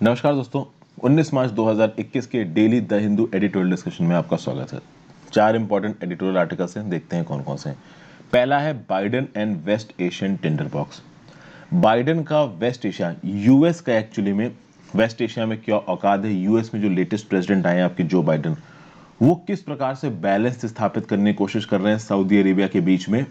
नमस्कार दोस्तों, 19 मार्च 2021 के daily the Hindu editorial discussion में आपका स्वागत है। 4 इंपॉर्टेंट एडिटोरियल आर्टिकल्स हैं, देखते हैं कौन कौन से हैं। पहला है Biden and West Asian tinderbox. Biden का वेस्ट एशिया, यूएस का एक्चुअली में वेस्ट एशिया में क्या औकात है। यूएस में जो लेटेस्ट प्रेसिडेंट आए हैं आपके जो बाइडेन, वो किस प्रकार से बैलेंस स्थापित करने की कोशिश कर रहे हैं सऊदी अरेबिया के बीच में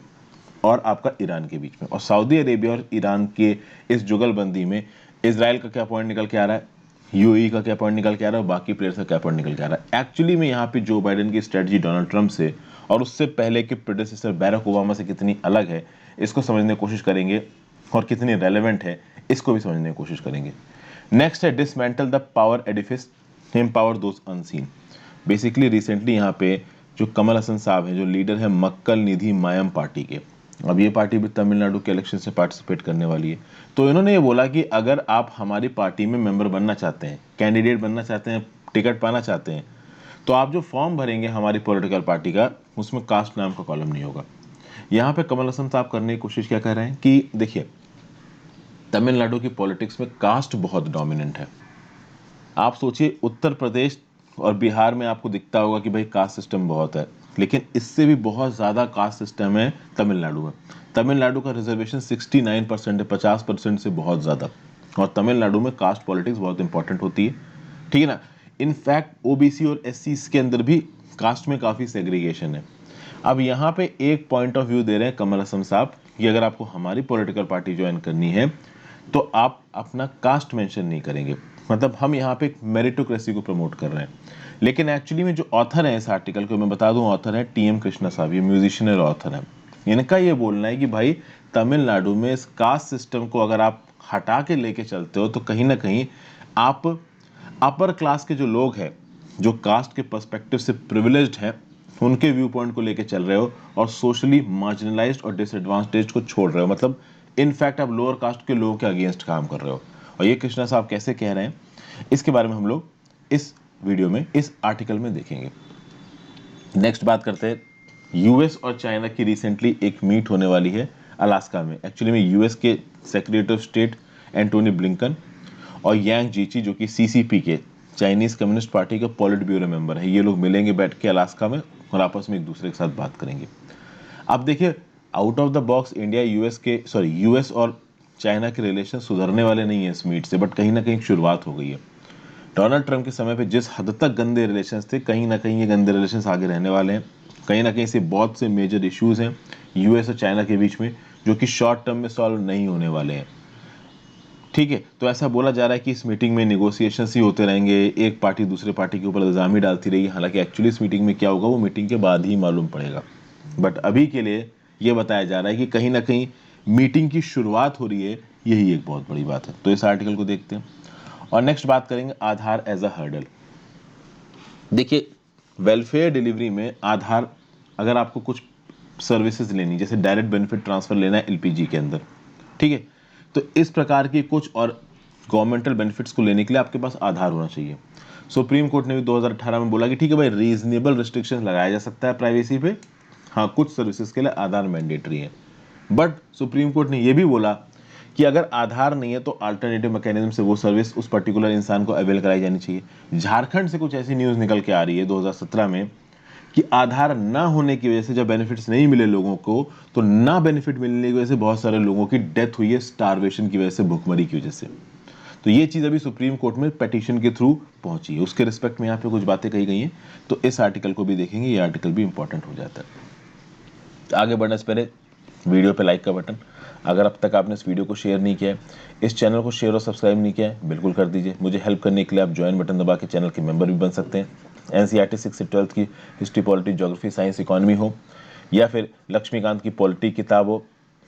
और आपका ईरान के बीच में। और सऊदी अरेबिया और ईरान के इस जुगलबंदी में इजराइल का क्या पॉइंट निकल के आ रहा है, यूएई का क्या पॉइंट निकल के आ रहा है और बाकी प्लेयर्स का क्या पॉइंट निकल के आ रहा है। एक्चुअली में यहाँ पे जो बाइडेन की स्ट्रेटजी डोनाल्ड ट्रंप से और उससे पहले के प्रेडेसेसर बैरक ओबामा से कितनी अलग है, इसको समझने की कोशिश करेंगे और कितनी रेलेवेंट है इसको भी समझने की कोशिश करेंगे। नेक्स्ट है dismantle the power Edifice, empower those unseen. Basically recently यहाँ पे जो कमल हसन साहब हैं, जो लीडर है मक्कल निधि मायम पार्टी के, अब ये पार्टी भी तमिलनाडु के इलेक्शन से पार्टिसिपेट करने वाली है। तो इन्होंने ये बोला कि अगर आप हमारी पार्टी में मेंबर बनना चाहते हैं, कैंडिडेट बनना चाहते हैं, टिकट पाना चाहते हैं, तो आप जो फॉर्म भरेंगे हमारी पॉलिटिकल पार्टी का, उसमें कास्ट नाम का कॉलम नहीं होगा। यहाँ पे कमल हसन साहब करने की कोशिश क्या कर रहे हैं कि देखिए, तमिलनाडु की पॉलिटिक्स में कास्ट बहुत डोमिनेंट है। आप सोचिए, उत्तर प्रदेश और बिहार में आपको दिखता होगा कि भाई कास्ट सिस्टम बहुत है, लेकिन इससे भी बहुत ज़्यादा कास्ट सिस्टम है तमिलनाडु में। तमिलनाडु का रिजर्वेशन 69% है, 50% से बहुत ज़्यादा। और तमिलनाडु में कास्ट पॉलिटिक्स बहुत इंपॉर्टेंट होती है, ठीक है ना। इनफैक्ट ओबीसी और एससी के अंदर भी कास्ट में काफ़ी सेग्रीगेशन है। अब यहाँ पे एक पॉइंट ऑफ व्यू दे रहे हैं कमल हसन साहब कि अगर आपको हमारी पॉलिटिकल पार्टी ज्वाइन करनी है तो आप अपना कास्ट मेंशन नहीं करेंगे। मतलब हम यहाँ पे मेरिटोक्रेसी को प्रमोट कर रहे हैं। लेकिन एक्चुअली में जो ऑथर है इस आर्टिकल को, मैं बता दूं, ऑथर है टीएम कृष्णा साहब, ये म्यूजिशियन और ऑथर है। इनका ये बोलना है कि भाई तमिलनाडु में इस कास्ट सिस्टम को अगर आप हटा के लेके चलते हो तो कहीं ना कहीं आप अपर क्लास के जो लोग हैं, जो कास्ट के पर्सपेक्टिव से प्रिविलेज्ड हैं, उनके व्यू पॉइंट को लेके चल रहे हो और सोशली मार्जिनलाइज्ड और डिसएडवांटेज्ड को छोड़ रहे हो। मतलब इनफैक्ट आप लोअर कास्ट के लोगों के अगेंस्ट काम कर रहे हो। और ये कृष्णा साहब कैसे कह रहे हैं, इसके बारे में हम लोग इस वीडियो में, इस आर्टिकल में देखेंगे। नेक्स्ट बात करते हैं, यूएस और चाइना की रिसेंटली एक मीट होने वाली है अलास्का में। एक्चुअली में यूएस के secretary of state Antony Blinken और यांग जीची, जो कि सीसीपी के, चाइनीज कम्युनिस्ट पार्टी के पॉलिट ब्यूरो मेंबर है, ये लोग मिलेंगे बैठ के अलास्का में और आपस में एक दूसरे के साथ बात करेंगे। अब देखिए, out of the box India US और चाइना के रिलेशन सुधरने वाले नहीं है इस मीट से, बट कहीं ना कहीं शुरुआत हो गई है। डोनाल्ड ट्रंप के समय पे जिस हद तक गंदे रिलेशंस थे, कहीं ना कहीं ये गंदे रिलेशंस आगे रहने वाले हैं। कहीं ना कहीं से बहुत से मेजर इश्यूज हैं यूएस और चाइना के बीच में, जो कि शॉर्ट टर्म में सॉल्व नहीं होने वाले हैं, ठीक है। तो ऐसा बोला जा रहा है कि इस मीटिंग में निगोसिएशंस ही होते रहेंगे, एक पार्टी दूसरे पार्टी के ऊपर इल्जाम ही डालती रहेगी। हालांकि एक्चुअली इस मीटिंग में क्या होगा वो मीटिंग के बाद ही मालूम पड़ेगा। बट अभी के लिए ये बताया जा रहा है कि कहीं ना कहीं मीटिंग की शुरुआत हो रही है, यही एक बहुत बड़ी बात है। तो इस आर्टिकल को देखते हैं और नेक्स्ट बात करेंगे आधार एज अ हर्डल। देखिए, वेलफेयर डिलीवरी में आधार, अगर आपको कुछ सर्विसेज लेनी, जैसे डायरेक्ट बेनिफिट ट्रांसफर लेना है एलपीजी के अंदर, ठीक है, तो इस प्रकार की कुछ और गवर्नमेंटल बेनिफिट्स को लेने के लिए आपके पास आधार होना चाहिए। सुप्रीम कोर्ट ने भी 2018 में बोला कि ठीक है भाई, रीजनेबल रिस्ट्रिक्शंस लगाया जा सकता है प्राइवेसी पे, हाँ कुछ सर्विसेज के लिए आधार मैंडेटरी है। बट सुप्रीम कोर्ट ने यह भी बोला कि अगर आधार नहीं है तो अल्टरनेटिव मैकेनिज्म से वो सर्विस उस पर्टिकुलर इंसान को अवेल कराई जानी चाहिए। झारखंड से कुछ ऐसी न्यूज़ निकल के आ रही है 2017 में कि आधार ना होने की वजह से जब बेनिफिट्स नहीं मिले लोगों को, तो ना बेनिफिट मिलने की वजह से बहुत सारे लोगों की डेथ हुई है स्टारवेशन की वजह से, भुखमरी की वजह से। तो ये चीज़ अभी सुप्रीम कोर्ट में पिटीशन के थ्रू पहुंची है, उसके रिस्पेक्ट में यहाँ पे कुछ बातें कही गई हैं। तो इस आर्टिकल को भी देखेंगे, ये आर्टिकल भी इंपॉर्टेंट हो जाता है। आगे बढ़ने से पहले वीडियो पे लाइक का बटन, अगर अब तक आपने इस वीडियो को शेयर नहीं किया है, इस चैनल को शेयर और सब्सक्राइब नहीं किया है, बिल्कुल कर दीजिए। मुझे हेल्प करने के लिए आप ज्वाइन बटन दबा के चैनल के मेंबर भी बन सकते हैं। एनसीईआरटी 6 से 12 की history, polity, geography, science, economy हो, या फिर लक्ष्मीकांत की पॉलिटी किताब हो,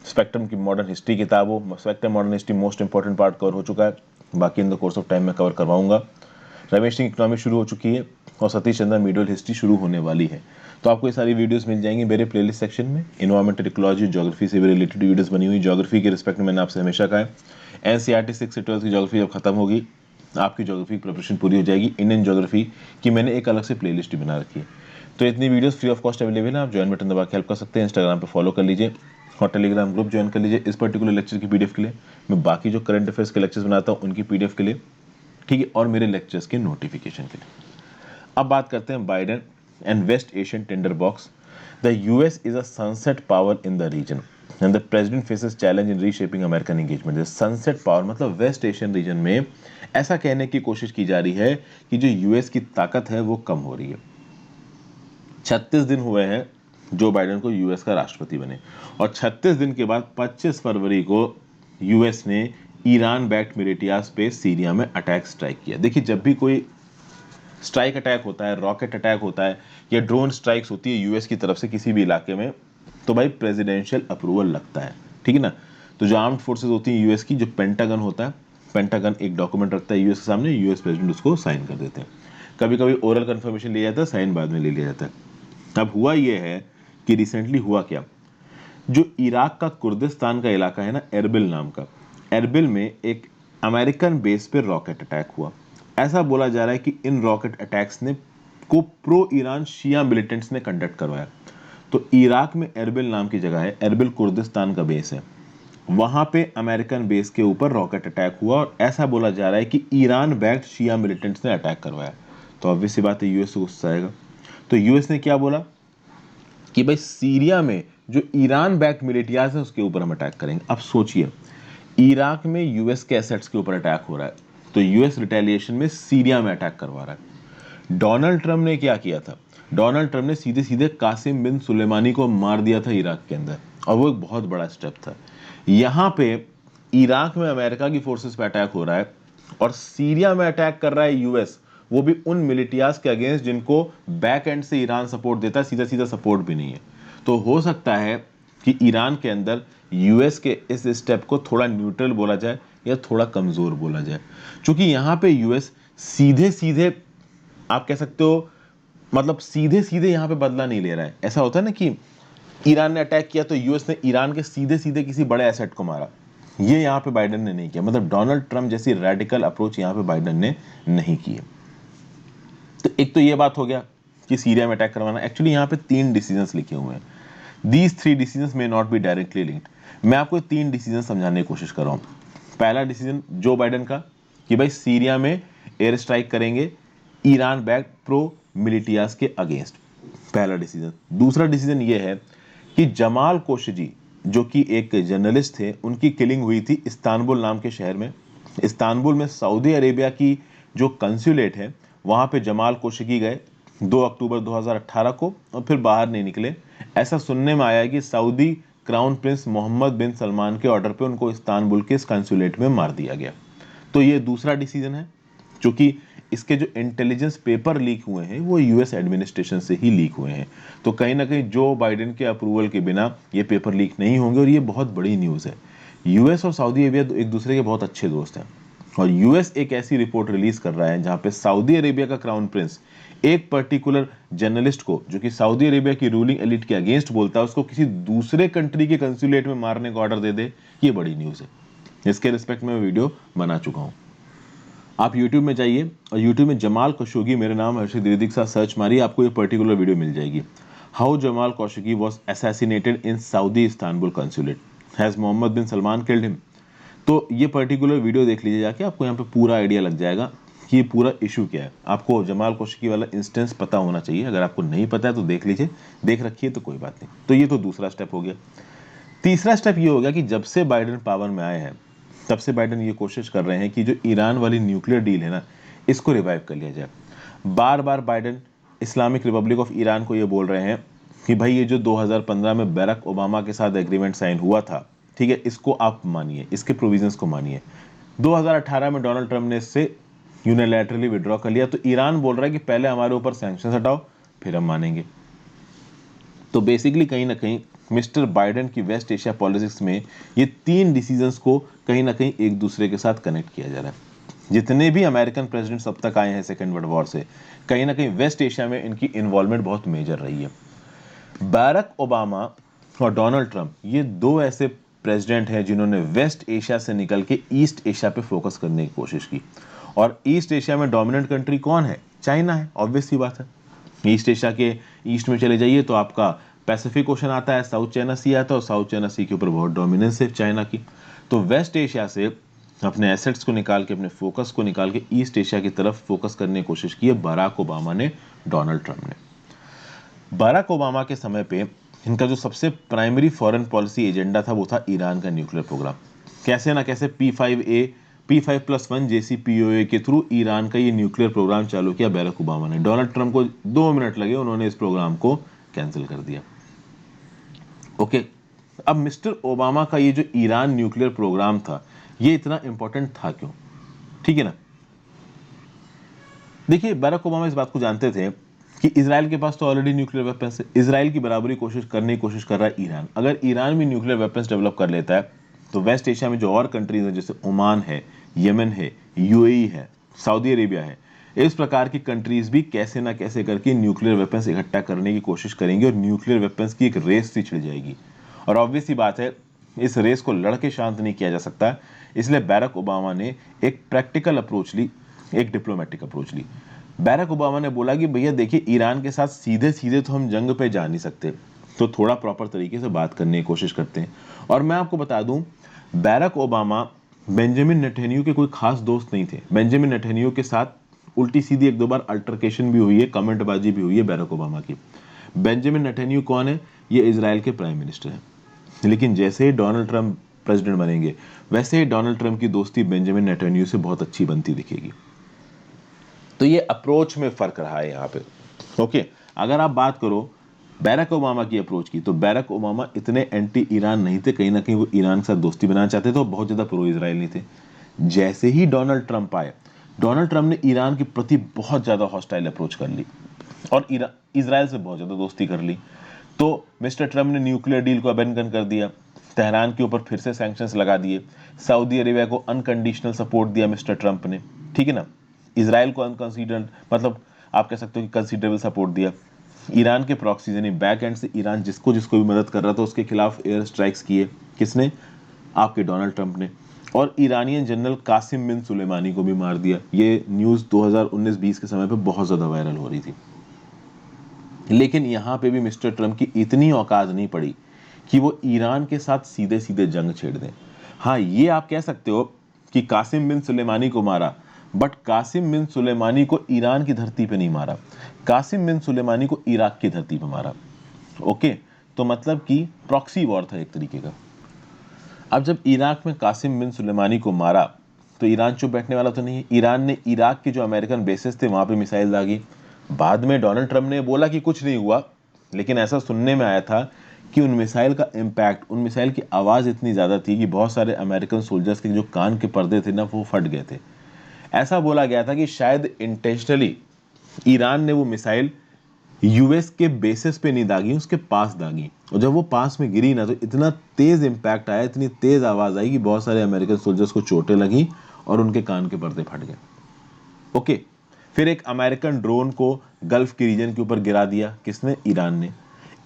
स्पेक्ट्रम की मॉडर्न हिस्ट्री किताब हो। Spectrum modern history most important part cover हो चुका है, बाकी in the course of time में कवर करवाऊंगा। रमेश सिंह इकोनॉमी शुरू हो चुकी है और सतीश चंद्र मीडियल हिस्ट्री शुरू होने वाली है। तो आपको ये सारी वीडियोस मिल जाएंगी मेरे प्लेलिस्ट सेक्शन में। इन्वायरमेंटल इकोलॉजी, ज्योग्राफी से भी रिलेटेड वीडियोस बनी हुई। ज्योग्राफी के रिस्पेक्ट में मैंने आपसे हमेशा कहा है, एनसीईआरटी 6 से 12 की ज्योग्राफी जब खत्म होगी, आपकी ज्योग्राफी की प्रिपरेशन पूरी हो जाएगी। इंडियन ज्योग्राफी की मैंने एक अलग से प्लेलिस्ट भी बना रखी है। तो इतनी videos free of cost available है, आप ज्वाइन बटन दबा के हेल्प कर सकते हैं। इंस्टाग्राम पर फॉलो कर लीजिए और टेलीग्राम ग्रुप ज्वाइन कर लीजिए इस पर्टिकुलर लेक्चर की पीडीएफ के लिए। मैं बाकी जो करंट अफेयर्स के लेक्चर्स बनाता हूँ उनकी पीडीएफ के लिए ठीक है, और मेरे लेक्चर्स के नोटिफिकेशन के लिए। अब बात करते हैं Biden and West Asian tinderbox. The US is a sunset power in the region and the president faces challenge in reshaping American engagement. Sunset power मतलब वेस्ट एशियन रीजन में ऐसा कहने की कोशिश की जा रही है कि जो यूएस की ताकत है वो कम हो रही है। 36 दिन हुए हैं जो बाइडेन को यूएस का राष्ट्रपति बने, और 36 दिन के बाद 25 फरवरी को यूएस ने ईरान बैक्ड मिलिटियाज पे सीरिया में अटैक स्ट्राइक किया। देखिए, जब भी कोई स्ट्राइक अटैक होता है, रॉकेट अटैक होता है या ड्रोन स्ट्राइक्स होती है यूएस की तरफ से किसी भी इलाके में, तो भाई प्रेसिडेंशियल अप्रूवल लगता है, ठीक है ना। तो जो आर्म्ड फोर्सेज होती है यूएस की, जो पेंटागन होता है, पेंटागन एक डॉक्यूमेंट रखता है यूएस के सामने, यूएस प्रेसिडेंट उसको साइन कर देते हैं। कभी कभी ओरल कंफर्मेशन लिया जाता है, साइन बाद में ले लिया जाता है। अब हुआ ये है कि रिसेंटली हुआ क्या, जो इराक का कुर्दिस्तान का इलाका है ना, एरबिल नाम का, एरबिल में एक अमेरिकन बेस पे रॉकेट अटैक हुआ। ऐसा बोला जा रहा है कि इन रॉकेट अटैक्स ने को प्रो ईरान शिया मिलिटेंट्स ने कंडक्ट करवाया। तो इराक में एरबिल नाम की जगह है, एरबिल कुर्दिस्तान का बेस है, वहां पे अमेरिकन बेस के ऊपर रॉकेट अटैक हुआ और ऐसा बोला जा रहा है कि ईरान बैक्ड शिया मिलिटेंट्स ने अटैक करवाया। तो ऑब्वियस सी बात है यूएस को गुस्सा आएगा। तो यूएस ने क्या बोला कि भाई सीरिया में जो ईरान बैक्ड मिलिटियाज है उसके ऊपर हम अटैक करेंगे। अब सोचिए, इराक में यूएस के एसेट्स के ऊपर अटैक हो रहा है, तो यूएस रिटेलिएशन में सीरिया में अटैक करवा रहा है। डोनाल्ड ट्रम्प ने क्या किया था, डोनाल्ड ट्रम्प ने सीधे सीधे कासिम बिन सुलेमानी को मार दिया था इराक के अंदर, और वो एक बहुत बड़ा स्टेप था। यहाँ पे इराक में अमेरिका की फोर्सेस पे अटैक हो रहा है और सीरिया में अटैक कर रहा है यूएस, वो भी उन मिलिटियाज के अगेंस्ट जिनको बैक एंड से ईरान सपोर्ट देता है, सीधा सीधा सपोर्ट भी नहीं है। तो हो सकता है कि ईरान के अंदर यूएस के इस स्टेप को थोड़ा न्यूट्रल बोला जाए या थोड़ा कमजोर बोला जाए, क्योंकि यहाँ पे यूएस सीधे सीधे, आप कह सकते हो, मतलब सीधे सीधे यहाँ पे बदला नहीं ले रहा है। ऐसा होता है ना कि ईरान ने अटैक किया तो यूएस ने ईरान के सीधे सीधे किसी बड़े एसेट को मारा, ये यहाँ पे बाइडेन ने नहीं किया। मतलब डोनाल्ड ट्रम्प जैसी रेडिकल अप्रोच यहाँ पे बाइडेन ने नहीं की है। तो एक तो ये बात हो गया कि सीरिया में अटैक करवाना। एक्चुअली यहाँ पे 3 डिसीजंस लिखे हुए हैं। These 3 decisions may not be directly linked. मैं आपको 3 डिसीजन समझाने की कोशिश कर रहा हूँ। पहला डिसीजन जो बाइडेन का कि भाई सीरिया में एयर स्ट्राइक करेंगे ईरान बैक्ड प्रो मिलिटियाज के अगेंस्ट, पहला डिसीजन। दूसरा डिसीजन ये है कि जमाल कोशगी जो कि एक जर्नलिस्ट थे, उनकी किलिंग हुई थी इस्तांबुल नाम के शहर में। इस्तांबुल में सऊदी अरेबिया की जो कंसुलेट है वहाँ पे जमाल कोशगी गए 2 अक्टूबर 2018 को और फिर बाहर नहीं निकले। ऐसा सुनने में आया है कि Saudi crown Prince Mohammad bin Salman के ऑर्डर पे उनको इस्तांबुल के इस कंसुलेट में मार दिया गया। तो ये दूसरा डिसीजन है, जो कि इसके जो इंटेलिजेंस पेपर लीक हुए हैं वो यूएस एडमिनिस्ट्रेशन से ही लीक हुए हैं। तो कहीं ना कहीं जो बाइडेन के अप्रूवल के बिना ये पेपर लीक नहीं होंगे, और ये बहुत बड़ी न्यूज़ है। यूएस और सऊदी अरेबिया एक दूसरे के बहुत अच्छे दोस्त हैं, और यूएस एक ऐसी रिपोर्ट रिलीज कर रहा है जहां पे सऊदी अरेबिया का क्राउन प्रिंस एक पर्टिकुलर जर्नलिस्ट को, जो कि सऊदी अरेबिया की रूलिंग एलिट के अगेंस्ट बोलता है, उसको किसी दूसरे कंट्री के कंसुलेट में मारने का ऑर्डर दे दे। ये बड़ी न्यूज़ है। इसके रिस्पेक्ट में वीडियो बना चुका हूं। आप YouTube में जाइए और YouTube में जमाल खशोगी, मेरे नाम हर्षित द्विवेदी के साथ सर्च मारिए, आपको ये पर्टिकुलर वीडियो मिल जाएगी। How Jamal Khashoggi was assassinated in Saudi Istanbul consulate, has Mohammed bin Salman killed him. तो ये पर्टिकुलर वीडियो देख लीजिए जाके, आपको यहाँ पे पूरा आइडिया लग जाएगा कि ये पूरा इशू क्या है। आपको जमाल खशोगी वाला इंस्टेंस पता होना चाहिए, अगर आपको नहीं पता है तो देख लीजिए, देख रखिए तो कोई बात नहीं। तो ये तो दूसरा स्टेप हो गया। तीसरा स्टेप ये हो गया कि जब से बाइडेन पावर में आए हैं तब से बाइडेन ये कोशिश कर रहे हैं कि जो ईरान वाली न्यूक्लियर डील है ना, इसको रिवाइव कर लिया जाए। बार बार Biden Islamic Republic of Iran को ये बोल रहे हैं कि भाई ये जो 2015 में बैरक ओबामा के साथ एग्रीमेंट साइन हुआ था, ठीक है, इसको आप मानिए, इसके प्रोविजंस को मानिए। 2018 में डोनाल्ड ट्रम्प ने इससे यूनिलैटरली विड्रॉ कर लिया। तो ईरान बोल रहा है कि पहले हमारे ऊपर सैंक्शंस हटाओ फिर हम मानेंगे। तो बेसिकली कहीं ना कहीं मिस्टर बाइडेन की वेस्ट एशिया पॉलिटिक्स में ये 3 डिसीजंस को कहीं ना कहीं एक दूसरे के साथ कनेक्ट किया जा रहा है। जितने भी अमेरिकन प्रेसिडेंट्स अब तक आए हैं सेकेंड वर्ल्ड वॉर से, कहीं ना कहीं वेस्ट एशिया में इनकी इन्वॉल्वमेंट बहुत मेजर रही है। बैरक ओबामा और डोनाल्ड ट्रंप ये 2 ऐसे प्रेसिडेंट हैं जिन्होंने वेस्ट एशिया से निकल के ईस्ट एशिया पे फोकस करने की कोशिश की। और ईस्ट एशिया में डोमिनेंट कंट्री कौन है? चाइना है, ऑब्वियस सी बात है। ईस्ट एशिया के ईस्ट में चले जाइए तो आपका पैसिफिक ओशन आता है, साउथ चाइना सी आता है, और साउथ चाइना सी के ऊपर बहुत डोमिनेंस है चाइना की। तो वेस्ट एशिया से अपने एसेट्स को निकाल के, अपने फोकस को निकाल के ईस्ट एशिया की तरफ फोकस करने की कोशिश की है बराक ओबामा ने, डोनाल्ड ट्रंप ने। बराक ओबामा के समय पे इनका जो सबसे प्राइमरी फॉरेन पॉलिसी एजेंडा था वो था ईरान का न्यूक्लियर प्रोग्राम। कैसे ना कैसे P5+1 JCPOA के थ्रू ईरान का ये न्यूक्लियर प्रोग्राम चालू किया बराक ओबामा ने। डोनाल्ड ट्रंप को 2 मिनट लगे, उन्होंने इस प्रोग्राम को कैंसिल कर दिया। ओके, अब मिस्टर ओबामा का ये जो ईरान न्यूक्लियर प्रोग्राम था ये इतना इंपॉर्टेंट था क्यों? ठीक है ना। देखिए, बराक ओबामा इस बात को जानते थे कि इजराइल के पास तो ऑलरेडी न्यूक्लियर वेपन्स है, इजराइल की बराबरी कोशिश कर रहा है ईरान। अगर ईरान भी न्यूक्लियर वेपन्स डेवलप कर लेता है तो वेस्ट एशिया में जो और कंट्रीज हैं जैसे ओमान है, यमन है, यूएई है, सऊदी अरेबिया है, इस प्रकार की कंट्रीज भी कैसे ना कैसे करके न्यूक्लियर वेपन्स इकट्ठा करने की कोशिश करेंगे और न्यूक्लियर वेपन्स की एक रेस सी छिड़ जाएगी। और ऑब्वियस सी बात है, इस रेस को लड़के शांत नहीं किया जा सकता, इसलिए बराक ओबामा ने एक प्रैक्टिकल अप्रोच ली, एक डिप्लोमेटिक अप्रोच ली। बराक ओबामा ने बोला कि भैया देखिए, ईरान के साथ सीधे सीधे तो हम जंग पे जा नहीं सकते, तो थोड़ा प्रॉपर तरीके से बात करने की कोशिश करते हैं। और मैं आपको बता दूं, बराक ओबामा बेंजामिन नेतन्याहू के कोई खास दोस्त नहीं थे। बेंजामिन नेतन्याहू के साथ उल्टी सीधी 1-2 बार अल्टरकेशन भी हुई है, कमेंटबाजी भी हुई है बराक ओबामा की। बेंजामिन नेतन्याहू कौन है? ये इजराइल के प्राइम मिनिस्टर हैं। लेकिन जैसे ही डोनाल्ड ट्रंप प्रेसिडेंट बनेंगे वैसे ही डोनाल्ड ट्रंप की दोस्ती बेंजामिन नेतन्याहू से बहुत अच्छी बनती दिखेगी। तो ये अप्रोच में फर्क रहा है यहाँ पे। ओके, अगर आप बात करो बराक ओबामा की अप्रोच की, तो बराक ओबामा इतने एंटी ईरान नहीं थे, कहीं ना कहीं वो ईरान के साथ दोस्ती बनाना चाहते थे और बहुत ज्यादा प्रो इजराइल नहीं थे। जैसे ही डोनाल्ड ट्रंप आए, डोनाल्ड ट्रंप ने ईरान के प्रति बहुत ज्यादा हॉस्टाइल अप्रोच कर ली और इजराइल से बहुत ज्यादा दोस्ती कर ली। तो मिस्टर ट्रंप ने न्यूक्लियर डील को अबेंडन कर दिया, तेहरान के ऊपर फिर से सैंक्शंस लगा दिए, सऊदी अरेबिया को अनकंडीशनल सपोर्ट दिया मिस्टर ट्रंप ने, ठीक है ना। इजराइल को अनकंसीडर्ड, मतलब आप कह सकते हो कि कंसीडरेबल सपोर्ट दिया। ईरान के प्रॉक्सीज यानी बैक एंड से ईरान जिसको जिसको भी मदद कर रहा था उसके खिलाफ एयर स्ट्राइक्स किए। किसने? आपके डोनाल्ड ट्रंप ने। और ईरानियन जनरल कासिम बिन सुलेमानी को भी मार दिया। ये न्यूज़ 2019-20 के समय पे बहुत ज़्यादा वायरल हो रही थी। लेकिन यहाँ पे भी मिस्टर ट्रंप की इतनी औकात नहीं पड़ी कि वो ईरान के साथ सीधे सीधे जंग छेड़ दें। हाँ, ये आप कह सकते हो कि कासिम बिन सुलेमानी को मारा, बट कासिम बिन सुलेमानी को ईरान की धरती पे नहीं मारा, कासिम बिन सुलेमानी को इराक की धरती पे मारा। ओके, तो मतलब कि प्रॉक्सी वॉर था एक तरीके का। अब जब इराक में कासिम बिन सुलेमानी को मारा तो ईरान चुप बैठने वाला तो नहीं है। ईरान ने इराक के जो अमेरिकन बेसेस थे वहां पे मिसाइल दागी। बाद में डोनाल्ड ट्रंप ने बोला कि कुछ नहीं हुआ, लेकिन ऐसा सुनने में आया था कि उन मिसाइल का इम्पैक्ट, उन मिसाइल की आवाज़ इतनी ज़्यादा थी कि बहुत सारे अमेरिकन सोल्जर्स के जो कान के पर्दे थे ना वो फट गए थे। ऐसा बोला गया था कि शायद इंटेंशनली ईरान ने वो मिसाइल यूएस के बेसिस पे नहीं दागी, उसके पास दागी, और जब वो पास में गिरी ना तो इतना तेज इंपैक्ट आया, इतनी तेज आवाज आई कि बहुत सारे अमेरिकन सोल्जर्स को चोटें लगी और उनके कान के पर्दे फट गए। ओके, फिर एक अमेरिकन ड्रोन को गल्फ के रीजन के ऊपर गिरा दिया। किसने? ईरान ने।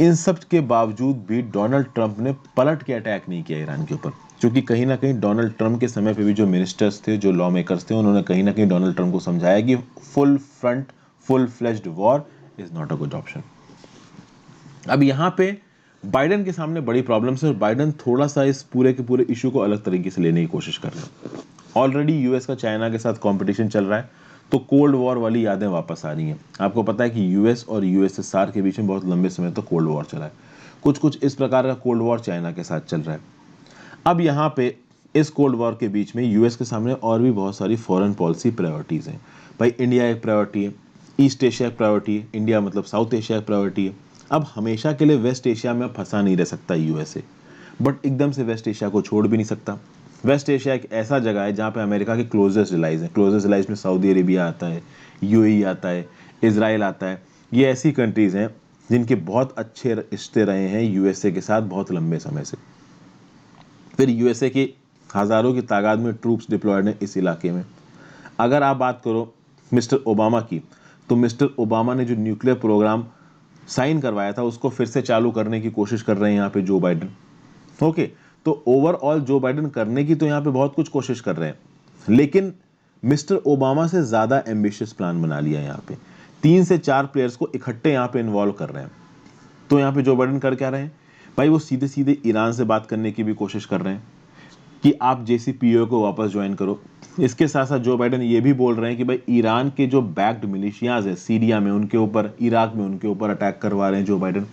इन सब के बावजूद भी डोनाल्ड ट्रंप ने पलट के अटैक नहीं किया ईरान के ऊपर, क्योंकि कहीं ना कहीं डोनाल्ड ट्रंप के समय पे भी जो मिनिस्टर्स थे, जो लॉ मेकर्स थे, उन्होंने कहीं ना कहीं डोनाल्ड ट्रंप को समझाया कि full front, full fledged war is not a good option. अब यहाँ पे बाइडेन के सामने बड़ी प्रॉब्लम्स है और बाइडेन थोड़ा सा इस पूरे के पूरे इशू को अलग तरीके से लेने की कोशिश कर रहे हैं। ऑलरेडी यूएस का चाइना के साथ कंपटीशन चल रहा है, तो कोल्ड वॉर वाली यादें वापस आ रही हैं। आपको पता है कि यूएस और यूएसएसआर के बीच में बहुत लंबे समय तक कोल्ड वॉर चला है। कुछ कुछ इस प्रकार का कोल्ड वॉर चाइना के साथ चल रहा है। अब यहाँ पे इस कोल्ड वॉर के बीच में यूएस के सामने और भी बहुत सारी फॉरेन पॉलिसी प्रायोरिटीज़ हैं। भाई, इंडिया एक प्रायोरिटी है, ईस्ट एशिया एक प्रायोरिटी है, इंडिया मतलब साउथ एशिया एक प्रायोरिटी है। अब हमेशा के लिए वेस्ट एशिया में फंसा नहीं रह सकता यूएसए, बट एकदम से वेस्ट एशिया को छोड़ भी नहीं सकता। वेस्ट एशिया एक ऐसा जगह है जहाँ पे अमेरिका के क्लोजेस्ट एलाइज हैं। क्लोजेस्ट एलाइज में सऊदी अरेबिया आता है, यूएई आता है, इजराइल आता है। ये ऐसी कंट्रीज़ हैं जिनके बहुत अच्छे रिश्ते रहे हैं यूएसए के साथ बहुत लंबे समय से। फिर यूएसए के हज़ारों की तादाद में ट्रूप्स डिप्लॉयड हैं इस इलाके में। अगर आप बात करो मिस्टर ओबामा की, तो मिस्टर ओबामा ने जो न्यूक्लियर प्रोग्राम साइन करवाया था उसको फिर से चालू करने की कोशिश कर रहे हैं यहाँ पे जो बाइडेन। ओके, तो ओवरऑल जो बाइडेन करने की तो यहाँ पे बहुत कुछ कोशिश कर रहे हैं, लेकिन मिस्टर ओबामा से ज़्यादा एम्बिशियस प्लान बना लिया यहाँ पे। 3 से 4 प्लेयर्स को इकट्ठे यहाँ पे इन्वॉल्व कर रहे हैं। तो यहाँ पे जो बाइडेन कर क्या रहे हैं? भाई, वो सीधे सीधे ईरान से बात करने की भी कोशिश कर रहे हैं। कि आप JCPOA को वापस ज्वाइन करो। इसके साथ साथ जो बाइडेन ये भी बोल रहे हैं कि भाई ईरान के जो बैक्ड मिलिशियाज है सीरिया में उनके ऊपर, इराक में उनके ऊपर अटैक करवा रहे हैं जो बाइडेन।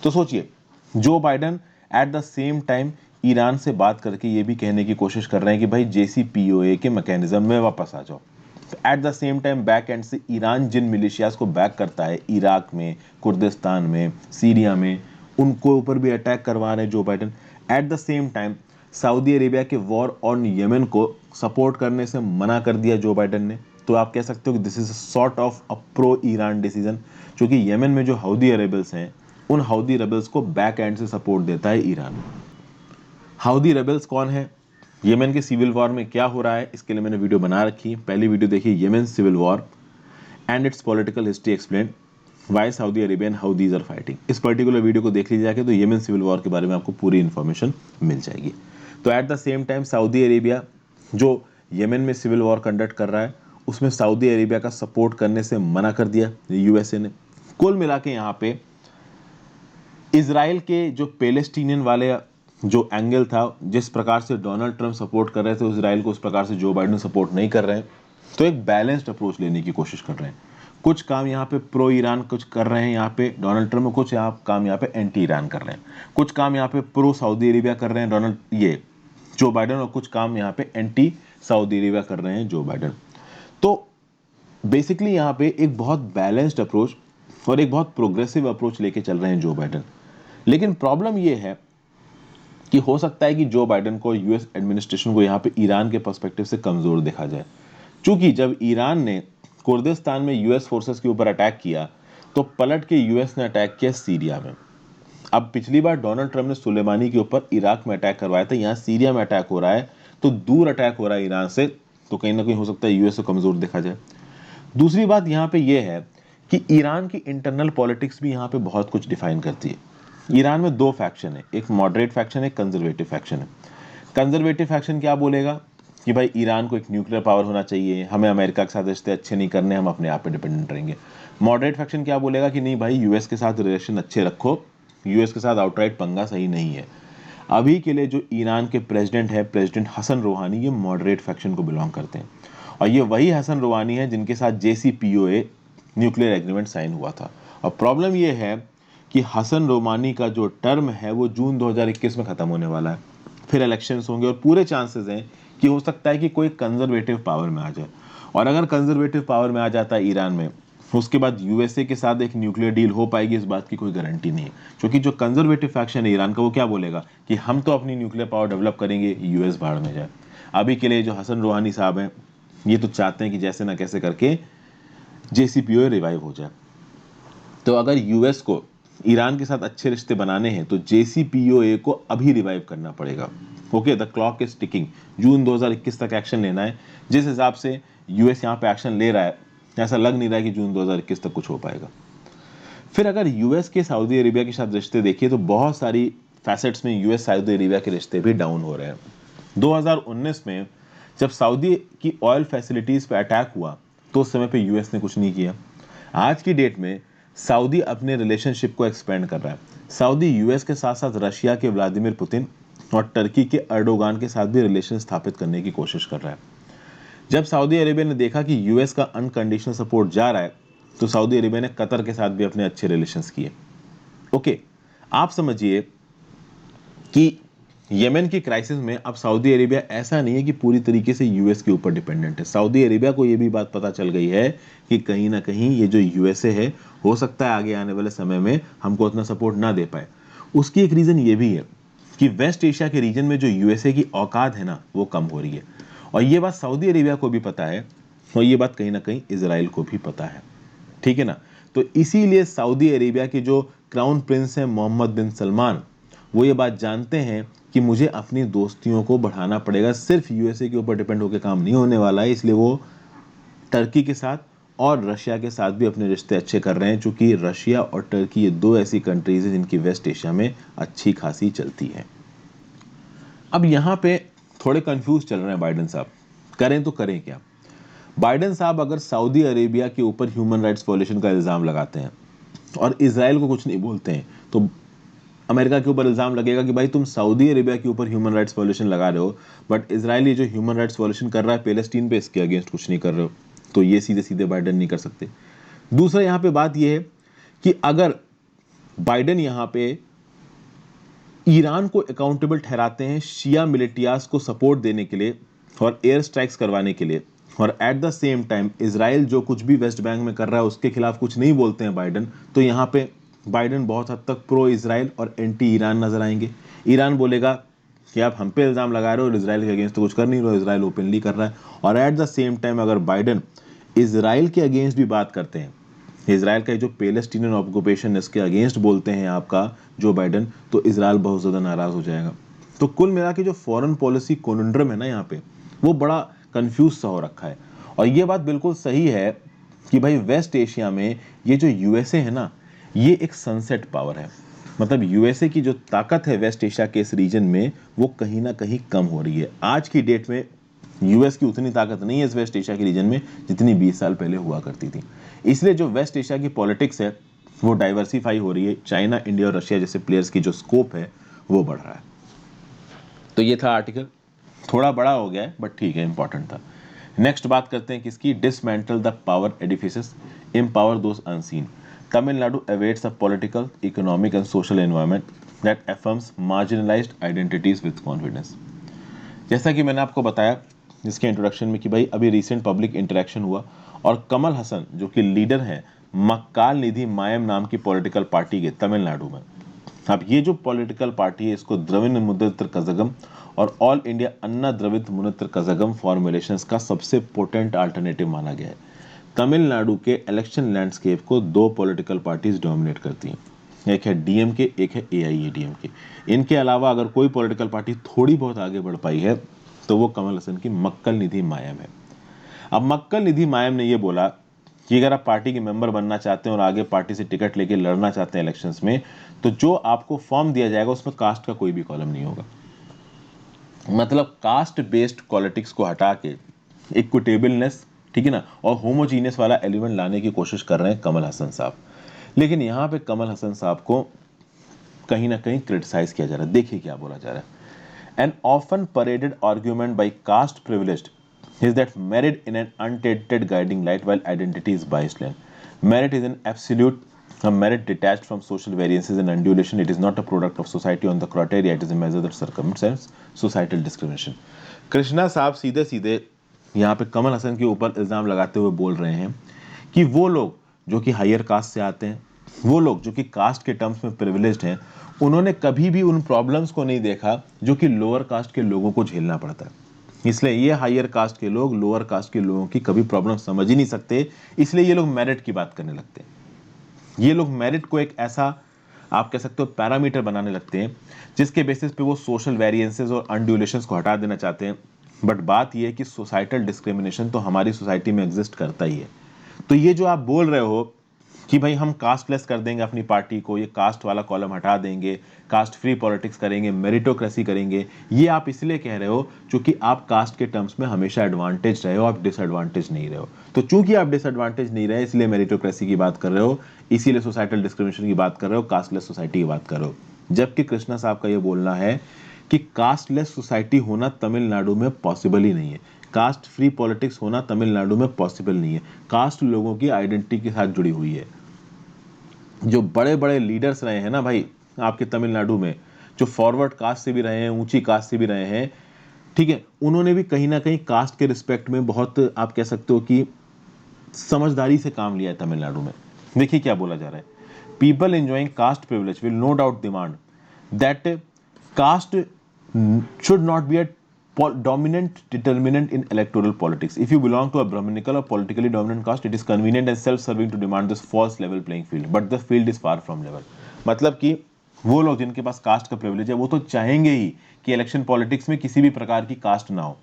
तो सोचिए, Joe Biden at the same time Iran से बात करके ये भी कहने की कोशिश कर रहे हैं कि भाई JCPOA के मैकेनिज्म में वापस आ जाओ। At the same time back and से ईरान जिन मिलिशियाज को बैक करता है इराक में, कुर्दिस्तान में, सीरिया में, उनको ऊपर भी अटैक करवा रहे हैं Joe Biden. At the same time Saudi Arabia के वॉर ऑन यमन को सपोर्ट करने से मना कर दिया जो बाइडेन ने। तो आप कह सकते हो कि this is sort of a pro Iran decision, क्योंकि यमन में जो हौदी रेबल्स हैं उन हौदी रेबल्स को बैक एंड से सपोर्ट देता है ईरान। हौदी रेबल्स कौन है, यमन के सिविल वॉर में क्या हो रहा है, इसके लिए मैंने वीडियो बना रखी है। पहली वीडियो देखिए, Yemen civil war and its political history explain, why Saudi Arabia and Houthis are fighting. इस पर्टिकुलर वीडियो को देख लीजिए जाके, तो यमन सिविल वॉर के बारे में आपको पूरी इंफॉर्मेशन मिल जाएगी। तो at the same time Saudi Arabia जो यमन में सिविल वॉर कंडक्ट कर रहा है, उसमें सऊदी अरेबिया का सपोर्ट करने से मना कर दिया यूएसए ने। कुल मिला के यहाँ पे इजराइल के जो पैलेस्टीनियन वाले जो एंगल था, जिस प्रकार से डोनाल्ड ट्रंप सपोर्ट कर रहे थे इजराइल को, उस प्रकार से जो बाइडेन सपोर्ट नहीं कर रहे हैं। तो एक बैलेंस्ड अप्रोच लेने की कोशिश कर रहे हैं। कुछ काम यहाँ पे प्रो ईरान कुछ कर रहे हैं यहाँ पे डोनाल्ड ट्रंप, कुछ काम यहाँ पे एंटी ईरान कर रहे हैं। कुछ काम यहाँ पे प्रो सऊदी अरेबिया कर रहे हैं जो बाइडेन, और कुछ काम यहाँ पे एंटी सऊदी अरेबिया कर रहे हैं जो बाइडेन। तो बेसिकली यहाँ पे एक बहुत बैलेंस्ड अप्रोच और एक बहुत प्रोग्रेसिव अप्रोच लेके चल रहे हैं जो बाइडेन। लेकिन प्रॉब्लम ये है कि हो सकता है कि जो बाइडेन को, यूएस एडमिनिस्ट्रेशन को यहाँ पे ईरान के पर्सपेक्टिव से कमजोर देखा जाए। क्योंकि जब ईरान ने कुर्दिस्तान में यूएस फोर्सेस के ऊपर अटैक किया, तो पलट के यूएस ने अटैक किया सीरिया में। अब पिछली बार डोनाल्ड ट्रंप ने सुलेमानी के ऊपर इराक में अटैक करवाया था, यहाँ सीरिया में अटैक हो रहा है, तो दूर अटैक हो रहा है ईरान से, तो कहीं ना कहीं हो सकता है यूएस को कमजोर देखा जाए। दूसरी बात यहाँ पे यह है कि ईरान की इंटरनल पॉलिटिक्स भी यहाँ पे बहुत कुछ डिफाइन करती है। ईरान में दो फैक्शन है, एक मॉडरेट फैक्शन है, एक कंजर्वेटिव फैक्शन है। कंजर्वेटिव फैक्शन क्या बोलेगा कि भाई ईरान को एक न्यूक्लियर पावर होना चाहिए, हमें अमेरिका के साथ रिश्ते अच्छे नहीं करने, हम अपने आप पे डिपेंडेंट रहेंगे। मॉडरेट फैक्शन क्या बोलेगा कि नहीं भाई, यूएस के साथ रिलेशन अच्छे रखो, यूएस के साथ आउटराइट पंगा सही नहीं है। अभी के लिए जो ईरान के प्रेसिडेंट है, प्रेसिडेंट हसन रूहानी, ये मॉडरेट फैक्शन को बिलोंग करते हैं। और ये वही हसन रूहानी है जिनके साथ JCPOA न्यूक्लियर एग्रीमेंट साइन हुआ था। और प्रॉब्लम ये है कि हसन रूहानी का जो टर्म है वो जून 2021 में खत्म होने वाला है, फिर इलेक्शंस होंगे और पूरे चांसेस हैं कि हो सकता है कि कोई कंजर्वेटिव पावर में आ जाए। और अगर कंजर्वेटिव पावर में आ जाता है ईरान में, उसके बाद यूएसए के साथ एक न्यूक्लियर डील हो पाएगी, इस बात की कोई गारंटी नहीं है। क्योंकि जो कंजर्वेटिव फैक्शन है ईरान का, वो क्या बोलेगा कि हम तो अपनी न्यूक्लियर पावर डेवलप करेंगे, यूएस भाड़ में जाए। अभी के लिए जो हसन रूहानी साहब हैं, ये तो चाहते हैं कि जैसे ना कैसे करके JCPOA रिवाइव हो जाए। तो अगर यूएस को ईरान के साथ अच्छे रिश्ते बनाने हैं तो JCPOA को अभी रिवाइव करना पड़ेगा। Okay, the clock is ticking. June 2021 तक एक्शन लेना है। जिस हिसाब से यूएस यहाँ पे एक्शन ले रहा है, ऐसा लग नहीं रहा है कि जून 2021 तक कुछ हो पाएगा। फिर अगर यूएस के सऊदी अरेबिया के साथ रिश्ते देखिए, तो बहुत सारी फैसेट्स में यूएस सऊदी अरेबिया के रिश्ते भी डाउन हो रहे हैं। 2019 में जब सऊदी की ऑयल फैसिलिटीज पे अटैक हुआ, तो उस समय पे यूएस ने कुछ नहीं किया। आज की डेट में सऊदी अपने रिलेशनशिप को एक्सपेंड कर रहा है। सऊदी यूएस के साथ साथ रशिया के व्लादिमीर पुतिन और टर्की के अर्डोगान के साथ भी रिलेशन स्थापित करने की कोशिश कर रहा है। जब सऊदी अरेबिया ने देखा कि यूएस का अनकंडीशनल सपोर्ट जा रहा है, तो सऊदी अरेबिया ने कतर के साथ भी अपने अच्छे रिलेशंस किए। ओके, आप समझिए कि यमन की क्राइसिस में अब सऊदी अरेबिया ऐसा नहीं है कि पूरी तरीके से यूएस के ऊपर डिपेंडेंट है। सऊदी अरेबिया को यह भी बात पता चल गई है कि कहीं ना कहीं ये जो यूएसए है, हो सकता है आगे आने वाले समय में हमको उतना सपोर्ट ना दे पाए। उसकी एक रीजन ये भी है कि वेस्ट एशिया के रीजन में जो यूएसए की औकात है ना, वो कम हो रही है। और ये बात सऊदी अरेबिया को भी पता है, और ये बात कहीं ना कहीं इजराइल को भी पता है। ठीक है ना। तो इसीलिए सऊदी अरेबिया के जो क्राउन प्रिंस हैं मोहम्मद बिन सलमान, वो ये बात जानते हैं कि मुझे अपनी दोस्तियों को बढ़ाना पड़ेगा, सिर्फ यूएसए के ऊपर डिपेंड होकर काम नहीं होने वाला है। इसलिए वो टर्की के साथ और रशिया के साथ भी अपने रिश्ते अच्छे कर रहे हैं, चूंकि रशिया और टर्की ये दो ऐसी कंट्रीज हैं जिनकी वेस्ट एशिया में अच्छी खासी चलती है। अब यहाँ पे थोड़े कंफ्यूज चल रहे हैं बाइडेन साहब, करें तो करें क्या। बाइडेन साहब अगर सऊदी अरेबिया के ऊपर ह्यूमन राइट्स वायलेशन का इल्ज़ाम लगाते हैं और इजराइल को कुछ नहीं बोलते हैं, तो अमेरिका के ऊपर इल्ज़ाम लगेगा कि भाई तुम सऊदी अरेबिया के ऊपर ह्यूमन राइट्स वायलेशन लगा रहे हो, बट इजराइल ये जो ह्यूमन राइट्स वायलेशन कर रहा है पैलेस्टीन पे, इसके अगेंस्ट कुछ नहीं कर रहे हो, तो ये सीधे सीधे बाइडेन नहीं कर सकते। दूसरा यहाँ पे बात ये है कि अगर बाइडेन यहाँ पे ईरान को अकाउंटेबल ठहराते हैं शिया मिलिटियास को सपोर्ट देने के लिए और एयर स्ट्राइक्स करवाने के लिए, और at the same time Israel जो कुछ भी वेस्ट बैंक में कर रहा है उसके खिलाफ कुछ नहीं बोलते हैं बाइडेन, तो यहाँ पे बाइडेन बहुत हद तक प्रो इजराइल और एंटी ईरान नजर आएंगे। ईरान बोलेगा कि आप हम पे इल्ज़ाम लगा रहे हो और इजराइल के अगेंस्ट तो कुछ कर नहीं रहे हो, इजराइल ओपनली कर रहा है। और एट द सेम टाइम अगर बाइडेन इजराइल के अगेंस्ट भी बात करते हैं, इजराइल का जो पैलेस्टीनियन ऑक्यूपेशन इसके अगेंस्ट बोलते हैं आपका जो बाइडेन, तो इजराइल बहुत ज़्यादा नाराज़ हो जाएगा। तो कुल मिला के जो फॉरेन पॉलिसी कोनिंड्रम है ना यहाँ पे, वो बड़ा कंफ्यूज सा हो रखा है। और ये बात बिल्कुल सही है कि भाई वेस्ट एशिया में ये जो यूएसए है ना, ये एक सनसेट पावर है। मतलब यूएसए की जो ताकत है वेस्ट एशिया के इस रीजन में, वो कहीं ना कहीं कम हो रही है। आज की डेट में यूएस की उतनी ताकत नहीं है इस वेस्ट एशिया के रीजन में जितनी 20 साल पहले हुआ करती थी। इसलिए जो वेस्ट एशिया की पॉलिटिक्स है वो डाइवर्सिफाई हो रही है। चाइना, इंडिया और रशिया जैसे प्लेयर्स की जो स्कोप है वो बढ़ रहा है। तो ये था आर्टिकल, थोड़ा बड़ा हो गया है बट ठीक है, इंपॉर्टेंट था। नेक्स्ट बात करते हैं किसकी, dismantle the power edifices, empower those unseen. Tamil Nadu awaits a political, economic and social environment that affirms marginalised identities with confidence. जैसा कि मैंने आपको बताया इसके इंट्रोडक्शन में कि भाई अभी रिसेंट पब्लिक इंटरेक्शन हुआ और कमल हसन जो कि लीडर हैं मक्काल निधि मायम नाम की पॉलिटिकल पार्टी के तमिलनाडु में। अब ये जो पॉलिटिकल पार्टी है इसको द्रविड़ मुनेत्र कज़गम और ऑल इंडिया अन्ना द्रविड़ मुनेत्र कज़गम फॉर्मुलेशंस का सबसे पोटेंट अल्टरनेटिव माना गया है। तमिलनाडु के इलेक्शन लैंडस्केप को दो पॉलिटिकल पार्टीज डोमिनेट करती हैं, एक है डीएमके, एक है एआईएडीएमके। इनके अलावा अगर कोई पॉलिटिकल पार्टी थोड़ी बहुत आगे बढ़ पाई है तो वो कमल हसन की मक्कल निधि मायम है। अब मक्कल निधि मायम ने ये बोला कि अगर आप पार्टी के मेंबर बनना चाहते हैं और आगे पार्टी से टिकट लेके लड़ना चाहते हैं इलेक्शंस में, तो जो आपको फॉर्म दिया जाएगा उसमें कास्ट का कोई भी कॉलम नहीं होगा। मतलब कास्ट बेस्ड पॉलिटिक्स को हटा के इक्विटेबलनेस, ठीक है ना, और होमोजीनियस वाला एलिमेंट लाने की कोशिश कर रहे हैं कमल हसन साहब। लेकिन यहाँ पे कमल हसन साहब को कहीं ना कहीं क्रिटिसाइज किया जा रहा है। देखिए क्या बोला जा रहा है। An often paraded argument by caste privileged is that merit in an untainted guiding light while identity is biased. Merit is an absolute, a merit detached from social variances and undulation. It is not a product of society on the criteria. It is a measure that circumstance societal discrimination. Krishna साहब सीधे सीधे यहाँ पे कमल हसन के ऊपर इल्ज़ाम लगाते हुए बोल रहे हैं कि वो लोग जो कि हायर कास्ट से आते हैं, वो लोग जो कि कास्ट के टर्म्स में प्रिविलेज्ड हैं, उन्होंने कभी भी उन प्रॉब्लम्स को नहीं देखा जो कि लोअर कास्ट के लोगों को झेलना पड़ता है। इसलिए ये हायर कास्ट के लोग लोअर कास्ट के लोगों की कभी प्रॉब्लम समझ ही नहीं सकते, इसलिए ये लोग मेरिट की बात करने लगते हैं। ये लोग मेरिट को एक ऐसा आप कह सकते हो पैरामीटर बनाने लगते हैं जिसके बेसिस पे वो सोशल वेरिएंसेस और अनड्यूलेशंस को हटा देना चाहते हैं। बट बात ये है कि सोसाइटल डिस्क्रिमिनेशन तो हमारी सोसाइटी में एग्जिस्ट करता ही है। तो ये जो आप बोल रहे हो कि भाई हम कास्टलेस कर देंगे अपनी पार्टी को, ये कास्ट वाला कॉलम हटा देंगे, कास्ट फ्री पॉलिटिक्स करेंगे, मेरिटोक्रेसी करेंगे, ये आप इसलिए कह रहे हो क्योंकि आप कास्ट के टर्म्स में हमेशा एडवांटेज रहे हो, आप डिसएडवांटेज नहीं रहे हो। तो चूंकि आप डिसएडवांटेज नहीं रहे इसलिए मेरिटोक्रेसी की बात कर रहे हो, इसीलिए सोसाइटल डिस्क्रिमिनेशन की बात कर रहे हो, कास्टलेस सोसाइटी की बात कर रहे हो। जबकि कृष्णा साहब का ये बोलना है कि कास्टलेस सोसाइटी होना तमिलनाडु में पॉसिबल ही नहीं है, कास्ट फ्री पॉलिटिक्स होना तमिलनाडु में पॉसिबल नहीं है। कास्ट लोगों की आइडेंटिटी के साथ जुड़ी हुई है। जो बड़े बड़े लीडर्स रहे हैं ना भाई आपके तमिलनाडु में, जो फॉरवर्ड कास्ट से भी रहे हैं, ऊंची कास्ट से भी रहे हैं, ठीक है, उन्होंने भी कहीं ना कहीं कास्ट के रिस्पेक्ट में बहुत आप कह सकते हो कि समझदारी से काम लिया है तमिलनाडु में। देखिए क्या बोला जा रहा है, people enjoying caste privilege will no doubt demand that caste should not be a dominant determinant in electoral politics. If you belong to a Brahminical or politically dominant caste, it is convenient and self-serving to demand this false level playing field. But the field is far from level. मतलब कि वो लोग जिनके पास cast का privilege है वो तो चाहेंगे ही कि इलेक्शन पॉलिटिक्स में किसी भी प्रकार की कास्ट ना हो।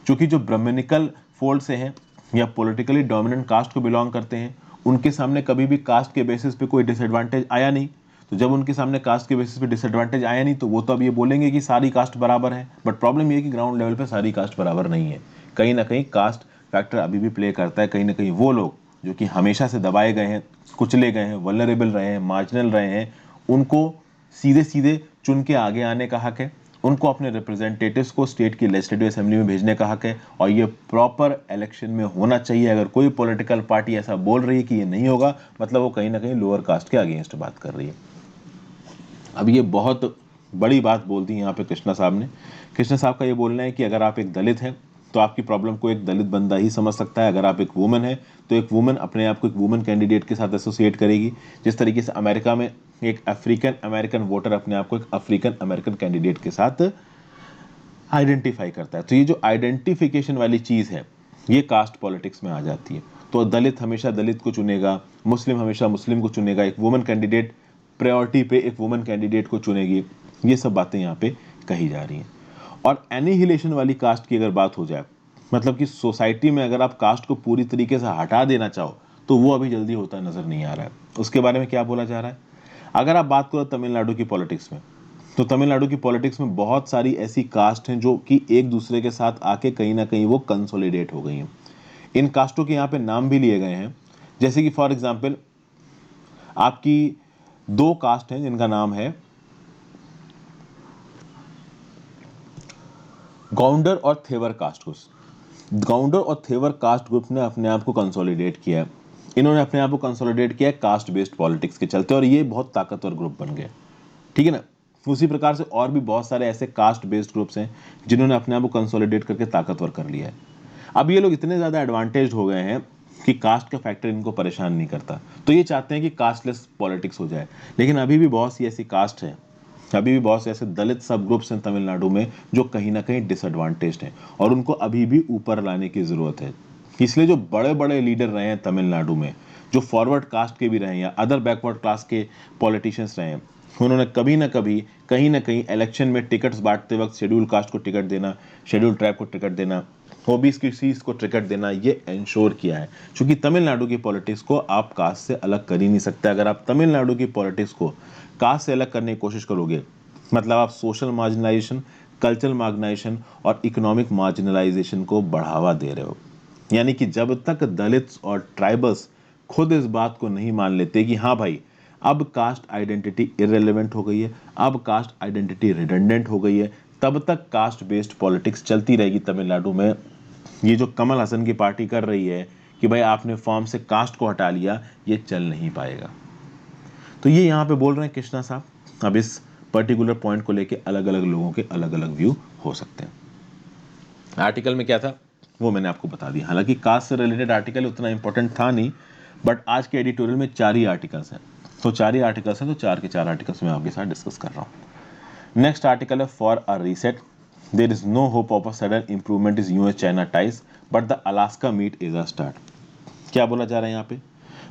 क्योंकि जो ब्राह्मणिकल फोल्ड से हैं या पॉलिटिकली डोमिनेंट कास्ट को बिलोंग करते हैं, उनके सामने कभी भी कास्ट के बेसिस पे कोई डिसएडवांटेज आया नहीं। तो जब उनके सामने कास्ट के बेसिस पे डिसएडवांटेज आया नहीं तो वो तो अब ये बोलेंगे कि सारी कास्ट बराबर है। बट प्रॉब्लम ये है कि ग्राउंड लेवल पे सारी कास्ट बराबर नहीं है, कहीं ना कहीं कास्ट फैक्टर अभी भी प्ले करता है। कहीं ना कहीं वो लोग जो कि हमेशा से दबाए गए हैं, कुचले गए हैं, वल्नरेबल रहे हैं, मार्जिनल रहे हैं, उनको सीधे सीधे चुन के आगे आने का हक है, उनको अपने रिप्रेजेंटेटिव्स को स्टेट की लेजिस्लेटिव असेंबली में भेजने का हक है, और ये प्रॉपर इलेक्शन में होना चाहिए। अगर कोई पॉलिटिकल पार्टी ऐसा बोल रही है कि ये नहीं होगा, मतलब वो कहीं ना कहीं लोअर कास्ट के अगेंस्ट बात कर रही है। अब ये बहुत बड़ी बात बोल दी यहाँ पे कृष्णा साहब ने। कृष्णा साहब का ये बोलना है कि अगर आप एक दलित हैं तो आपकी प्रॉब्लम को एक दलित बंदा ही समझ सकता है, अगर आप एक वुमन है तो एक वुमन अपने आप को एक वुमन कैंडिडेट के साथ एसोसिएट करेगी, जिस तरीके से अमेरिका में एक अफ्रीकन अमेरिकन वोटर अपने आप को एक अफ्रीकन अमेरिकन कैंडिडेट के साथ आइडेंटिफाई करता है। तो ये जो आइडेंटिफिकेशन वाली चीज़ है ये कास्ट पॉलिटिक्स में आ जाती है। तो दलित हमेशा दलित को चुनेगा, मुस्लिम हमेशा मुस्लिम को चुनेगा, एक वुमन कैंडिडेट प्रायोरिटी पे एक वुमन कैंडिडेट को चुनेगी, ये सब बातें यहाँ पे कही जा रही हैं। और एनिहिलेशन वाली कास्ट की अगर बात हो जाए, मतलब कि सोसाइटी में अगर आप कास्ट को पूरी तरीके से हटा देना चाहो तो वो अभी जल्दी होता नजर नहीं आ रहा है। उसके बारे में क्या बोला जा रहा है? अगर आप बात करो तमिलनाडु की पॉलिटिक्स में, तो तमिलनाडु की पॉलिटिक्स में बहुत सारी ऐसी कास्ट हैं जो कि एक दूसरे के साथ आके कहीं ना कहीं वो कंसोलिडेट हो गई हैं। इन कास्टों के यहाँ पे नाम भी लिए गए हैं, जैसे कि फॉर एग्जाम्पल आपकी दो कास्ट हैं जिनका नाम है गौंडर और थेवर कास्ट ग्रुप। गौंडर और थेवर कास्ट ग्रुप ने अपने आप को कंसोलिडेट किया है। इन्होंने अपने आप को कंसोलिडेट किया है कास्ट बेस्ड पॉलिटिक्स के चलते, और ये बहुत ताकतवर ग्रुप बन गए, ठीक है ना। उसी प्रकार से और भी बहुत सारे ऐसे कास्ट बेस्ड ग्रुप्स हैं जिन्होंने अपने आप को कंसोलिडेट करके ताकतवर कर लिया है। अब ये लोग इतने ज़्यादा एडवांटेज हो गए हैं कि कास्ट का फैक्टर इनको परेशान नहीं करता, तो ये चाहते हैं कि कास्टलेस पॉलिटिक्स हो जाए। लेकिन अभी भी बहुत सी ऐसी कास्ट हैं, अभी भी बहुत से ऐसे दलित सब ग्रुप्स हैं तमिलनाडु में जो कहीं ना कहीं डिसएडवांटेज्ड हैं, और उनको अभी भी ऊपर लाने की ज़रूरत है। इसलिए जो बड़े बड़े लीडर रहे हैं तमिलनाडु में, जो फॉरवर्ड कास्ट के भी रहे हैं या अदर बैकवर्ड क्लास के पॉलिटिशियंस रहे हैं, उन्होंने कभी ना कभी कहीं ना कहीं इलेक्शन में टिकट्स बांटते वक्त शेड्यूल कास्ट को टिकट देना, शेड्यूल ट्राइब को टिकट देना, ओबीसी को टिकट देना, ये इंश्योर किया है। क्योंकि तमिलनाडु की पॉलिटिक्स को आप कास्ट से अलग कर ही नहीं सकते। अगर आप तमिलनाडु की पॉलिटिक्स को कास्ट से अलग करने की कोशिश करोगे, मतलब आप सोशल मार्जिनलाइजेशन, कल्चरल मार्जिनाइजेशन और इकोनॉमिक मार्जिनलाइजेशन को बढ़ावा दे रहे हो। यानी कि जब तक दलित्स और ट्राइबल्स खुद इस बात को नहीं मान लेते कि हाँ भाई अब कास्ट आइडेंटिटी इररिलेवेंट हो गई है, अब कास्ट आइडेंटिटी रिडंडेंट हो गई है, तब तक कास्ट बेस्ड पॉलिटिक्स चलती रहेगी तमिलनाडु में। ये जो कमल हसन की पार्टी कर रही है कि भाई आपने फॉर्म से कास्ट को हटा लिया, ये चल नहीं पाएगा। तो ये यहाँ पे बोल रहे हैं कृष्णा साहब। अब इस पर्टिकुलर पॉइंट को लेके अलग अलग लोगों के अलग अलग व्यू हो सकते हैं। आर्टिकल में क्या था वो मैंने आपको बता दिया। हालांकि कास्ट से रिलेटेड आर्टिकल उतना इंपॉर्टेंट था नहीं, बट आज के एडिटोरियल में 4 ही आर्टिकल्स हैं, तो 4 ही आर्टिकल्स हैं, तो 4 के 4 आर्टिकल्स मैं आपके साथ डिस्कस कर रहा हूँ। नेक्स्ट आर्टिकल है for a reset, there is no hope of a sudden improvement is US China ties but the Alaska meet is a start. क्या बोला जा रहा है यहाँ पे?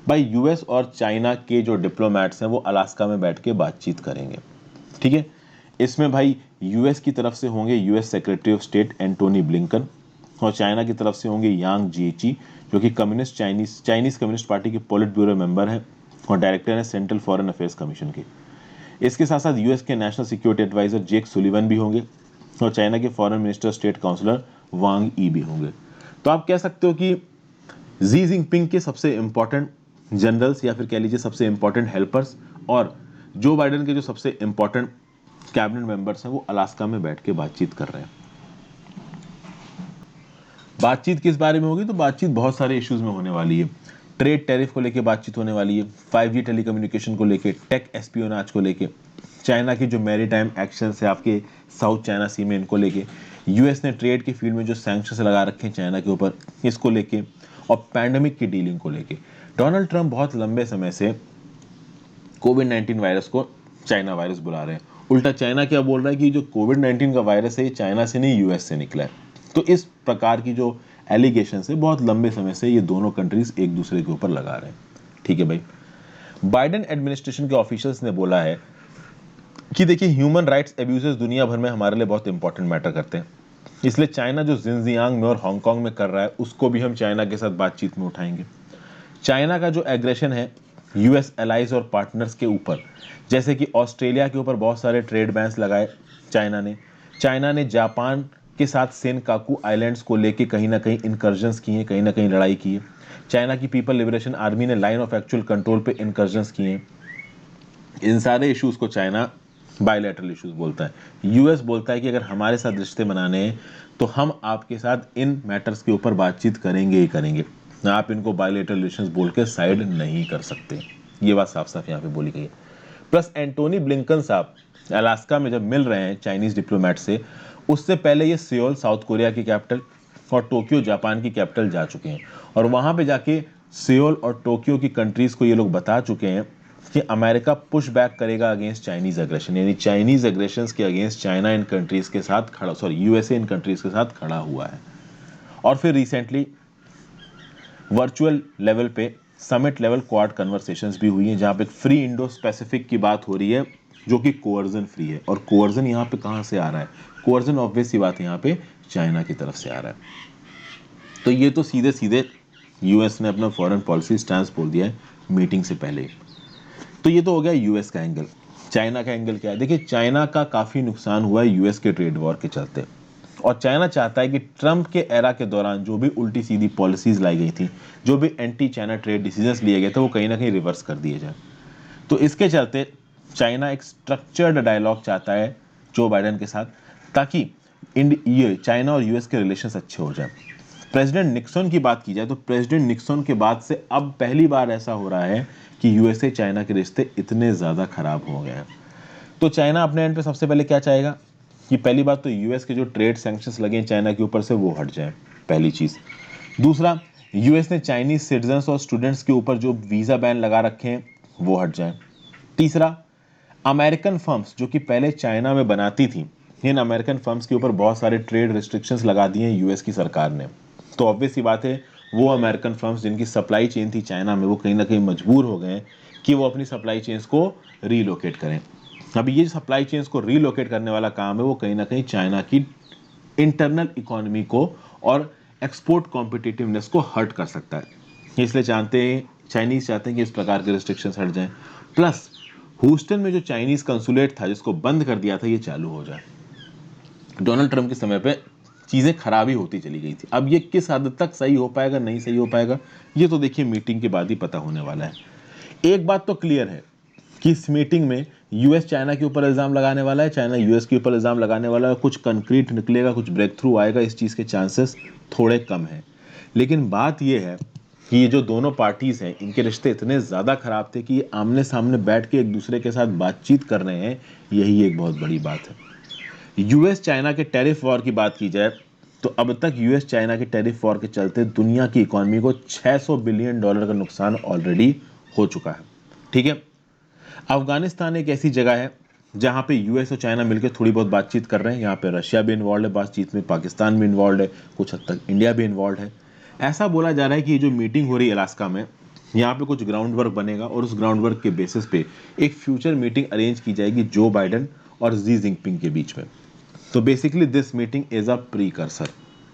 भाई यूएस और चाइना के जो डिप्लोमैट्स हैं वो अलास्का में बैठ के बातचीत करेंगे, ठीक है। इसमें भाई यूएस की तरफ से होंगे US secretary of state Antony Blinken, और चाइना की तरफ से होंगे यांग जीची जो कि चाइनीज कम्युनिस्ट पार्टी के पोलिट ब्यूरो मेंबर हैं और डायरेक्टर हैं सेंट्रल फॉरेन अफेयर्स कमीशन के। इसके साथ साथ यूएस के national security adviser Jake Sullivan भी होंगे और चाइना के foreign minister state councillor Wang Yi भी होंगे। तो आप कह सकते हो कि जी जिनपिंग के सबसे इंपॉर्टेंट जनरल्स या फिर कह लीजिए सबसे इंपॉर्टेंट हेल्पर्स और जो बाइडेन के जो सबसे इंपॉर्टेंट कैबिनेट मेंबर्स हैं वो अलास्का में बैठ के बातचीत कर रहे हैं। बातचीत किस बारे में होगी? तो बातचीत बहुत सारे इश्यूज में होने वाली है। ट्रेड टैरिफ को लेके बातचीत होने वाली है, 5G टेलीकम्युनिकेशन को लेके, टेक एस्पियोनाज को लेके, चाइना की जो मैरीटाइम एक्शन है आपके साउथ चाइना सी में, इनको लेके, यूएस ने ट्रेड के फील्ड में जो सैंक्शंस लगा रखे हैं चाइना के ऊपर, इसको लेके, और पैंडेमिक की डीलिंग को लेके। डोनाल्ड ट्रंप बहुत लंबे समय से कोविड-19 वायरस को चाइना वायरस बुला रहे हैं। उल्टा चाइना क्या बोल रहा है कि जो कोविड-19 का वायरस है ये चाइना से नहीं यूएस से निकला है। तो इस प्रकार की जो एलिगेशन है बहुत लंबे समय से ये दोनों कंट्रीज एक दूसरे के ऊपर लगा रहे हैं, ठीक है भाई। बाइडेन एडमिनिस्ट्रेशन के ऑफिशियल्स ने बोला है कि देखिए ह्यूमन राइट्स एब्यूजेस दुनिया भर में हमारे लिए बहुत इंपॉर्टेंट मैटर करते हैं, इसलिए चाइना जो जिनजियांग में और हांगकांग में कर रहा है उसको भी हम चाइना के साथ बातचीत में उठाएंगे। चाइना का जो एग्रेशन है यूएस एलाइज और पार्टनर्स के ऊपर, जैसे कि ऑस्ट्रेलिया के ऊपर बहुत सारे ट्रेड बैन्स लगाए चाइना ने जापान के साथ सेनकाकू आइलैंड्स को लेके कहीं ना कहीं इनकर्जन्स किए हैं, कहीं ना कहीं लड़ाई की है। चाइना की पीपल लिबरेशन आर्मी ने लाइन ऑफ एक्चुअल कंट्रोल पे इनकर्जन्स किए हैं। इन सारे इश्यूज को चाइना बायलैटरल इश्यूज बोलता है। यूएस बोलता है कि अगर हमारे साथ रिश्ते बनाने हैं तो हम आपके साथ इन मैटर्स के ऊपर बातचीत करेंगे ही करेंगे, आप इनको बायलैटरल रिलेशंस बोल के साइड नहीं कर सकते। ये बात साफ साफ यहाँ पे बोली गई है। प्लस एंटोनी ब्लिंकन साहब अलास्का में जब मिल रहे हैं चाइनीज डिप्लोमेट से, उससे पहले ये सियोल साउथ कोरिया की कैपिटल और टोक्यो जापान की कैपिटल जा चुके हैं, और वहां पे जाके सियोल और टोक्यो की कंट्रीज को ये लोग बता चुके हैं कि अमेरिका पुश बैक करेगा अगेंस्ट चाइनीज एग्रेशन, यानी चाइनीज एग्रेशन के अगेंस्ट चाइना इन कंट्रीज के साथ खड़ा, सॉरी यूएसए इन कंट्रीज के साथ खड़ा हुआ है। और फिर रिसेंटली वर्चुअल लेवल पे समिट लेवल क्वाड कन्वर्सेशंस भी हुई हैं, जहां पे फ्री इंडो स्पेसिफिक की बात हो रही है, जो कि कोअर्जन फ्री है। और कोअर्जन यहाँ पे कहाँ से आ रहा है? कोअर्जन ऑब्वियस सी बात है यहाँ पे चाइना की तरफ से आ रहा है। तो ये तो सीधे सीधे यूएस ने अपना फॉरेन पॉलिसी स्टैंस बोल दिया है मीटिंग से पहले ही। तो ये तो हो गया यूएस का एंगल। चाइना का एंगल क्या है? देखिए, चाइना का काफी नुकसान हुआ है यूएस के ट्रेड वॉर के चलते, और चाइना चाहता है कि ट्रंप के एरा के दौरान जो भी उल्टी सीधी पॉलिसीज लाई गई थी, जो भी एंटी चाइना ट्रेड डिसीजंस लिए गए थे, वो कहीं ना कहीं रिवर्स कर दिए जाए। तो इसके चलते चाइना एक स्ट्रक्चर्ड डायलॉग चाहता है जो बाइडेन के साथ, ताकि ये चाइना और यूएस के रिलेशंस अच्छे हो जाए। प्रेसिडेंट निक्सन की बात की जाए तो प्रेसिडेंट निक्सन के बाद से अब पहली बार ऐसा हो रहा है कि यूएसए चाइना के रिश्ते इतने ज्यादा खराब हो गए हैं। तो चाइना अपने एंड पे सबसे पहले क्या चाहेगा कि पहली बात तो यूएस के जो ट्रेड सैंक्शंस लगे हैं चाइना के ऊपर से वो हट जाए, पहली चीज। दूसरा, यूएस ने चाइनीज सिटीजन्स और स्टूडेंट्स के ऊपर जो वीजा बैन लगा रखे हैं वो हट जाए। तीसरा, अमेरिकन फर्म्स जो कि पहले चाइना में बनाती थी, इन अमेरिकन फर्म्स के ऊपर बहुत सारे ट्रेड रिस्ट्रिक्शंस लगा दिए हैं यूएस की सरकार ने। तो ऑब्वियस सी बात है, वो अमेरिकन फर्म्स जिनकी सप्लाई चेन थी चाइना में, वो कहीं ना कहीं मजबूर हो गए हैं कि वो अपनी सप्लाई चेन्स को रीलोकेट करें। अब ये सप्लाई चेन्स को रीलोकेट करने वाला काम है, वो कहीं ना कहीं चाइना की इंटरनल इकोनॉमी को और एक्सपोर्ट कॉम्पिटिटिवनेस को हर्ट कर सकता है। इसलिए चाइनीज चाहते हैं कि इस प्रकार के रिस्ट्रिक्शंस हट जाएं। प्लस ह्यूस्टन में जो चाइनीज कंसुलेट था जिसको बंद कर दिया था, ये चालू हो जाए। डोनाल्ड ट्रंप के समय पे चीजें खराब ही होती चली गई थी। अब ये किस हद तक सही हो पाएगा, नहीं सही हो पाएगा, ये तो देखिए मीटिंग के बाद ही पता होने वाला है। एक बात तो क्लियर है कि इस मीटिंग में यूएस चाइना के ऊपर इल्जाम लगाने वाला है, चाइना यूएस के ऊपर इल्जाम लगाने वाला है, कुछ कंक्रीट निकलेगा, कुछ ब्रेक थ्रू आएगा, इस चीज के चांसेस थोड़े कम है। लेकिन बात यह है कि ये जो दोनों पार्टीज हैं, इनके रिश्ते इतने ज्यादा खराब थे कि ये आमने सामने बैठ के एक दूसरे के साथ बातचीत कर रहे हैं, यही एक बहुत बड़ी बात है। यूएस चाइना के टैरिफ वॉर की बात की जाए तो अब तक यूएस चाइना के टैरिफ वॉर के चलते दुनिया की इकोनॉमी को $600 बिलियन का नुकसान ऑलरेडी हो चुका है। ठीक है, अफगानिस्तान एक ऐसी जगह है जहां पे यूएस और चाइना मिलकर थोड़ी बहुत बातचीत कर रहे हैं। यहाँ पे रशिया भी इन्वॉल्व है बातचीत में, पाकिस्तान भी इन्वॉल्व है, कुछ हद तक इंडिया भी इन्वॉल्व है। ऐसा बोला जा रहा है कि ये जो मीटिंग हो रही है अलास्का में, यहाँ पे कुछ ग्राउंड वर्क बनेगा और उस ग्राउंड वर्क के बेसिस पे एक फ्यूचर मीटिंग अरेंज की जाएगी जो बाइडेन और जी जिनपिंग के बीच में। तो basically this meeting is a precursor.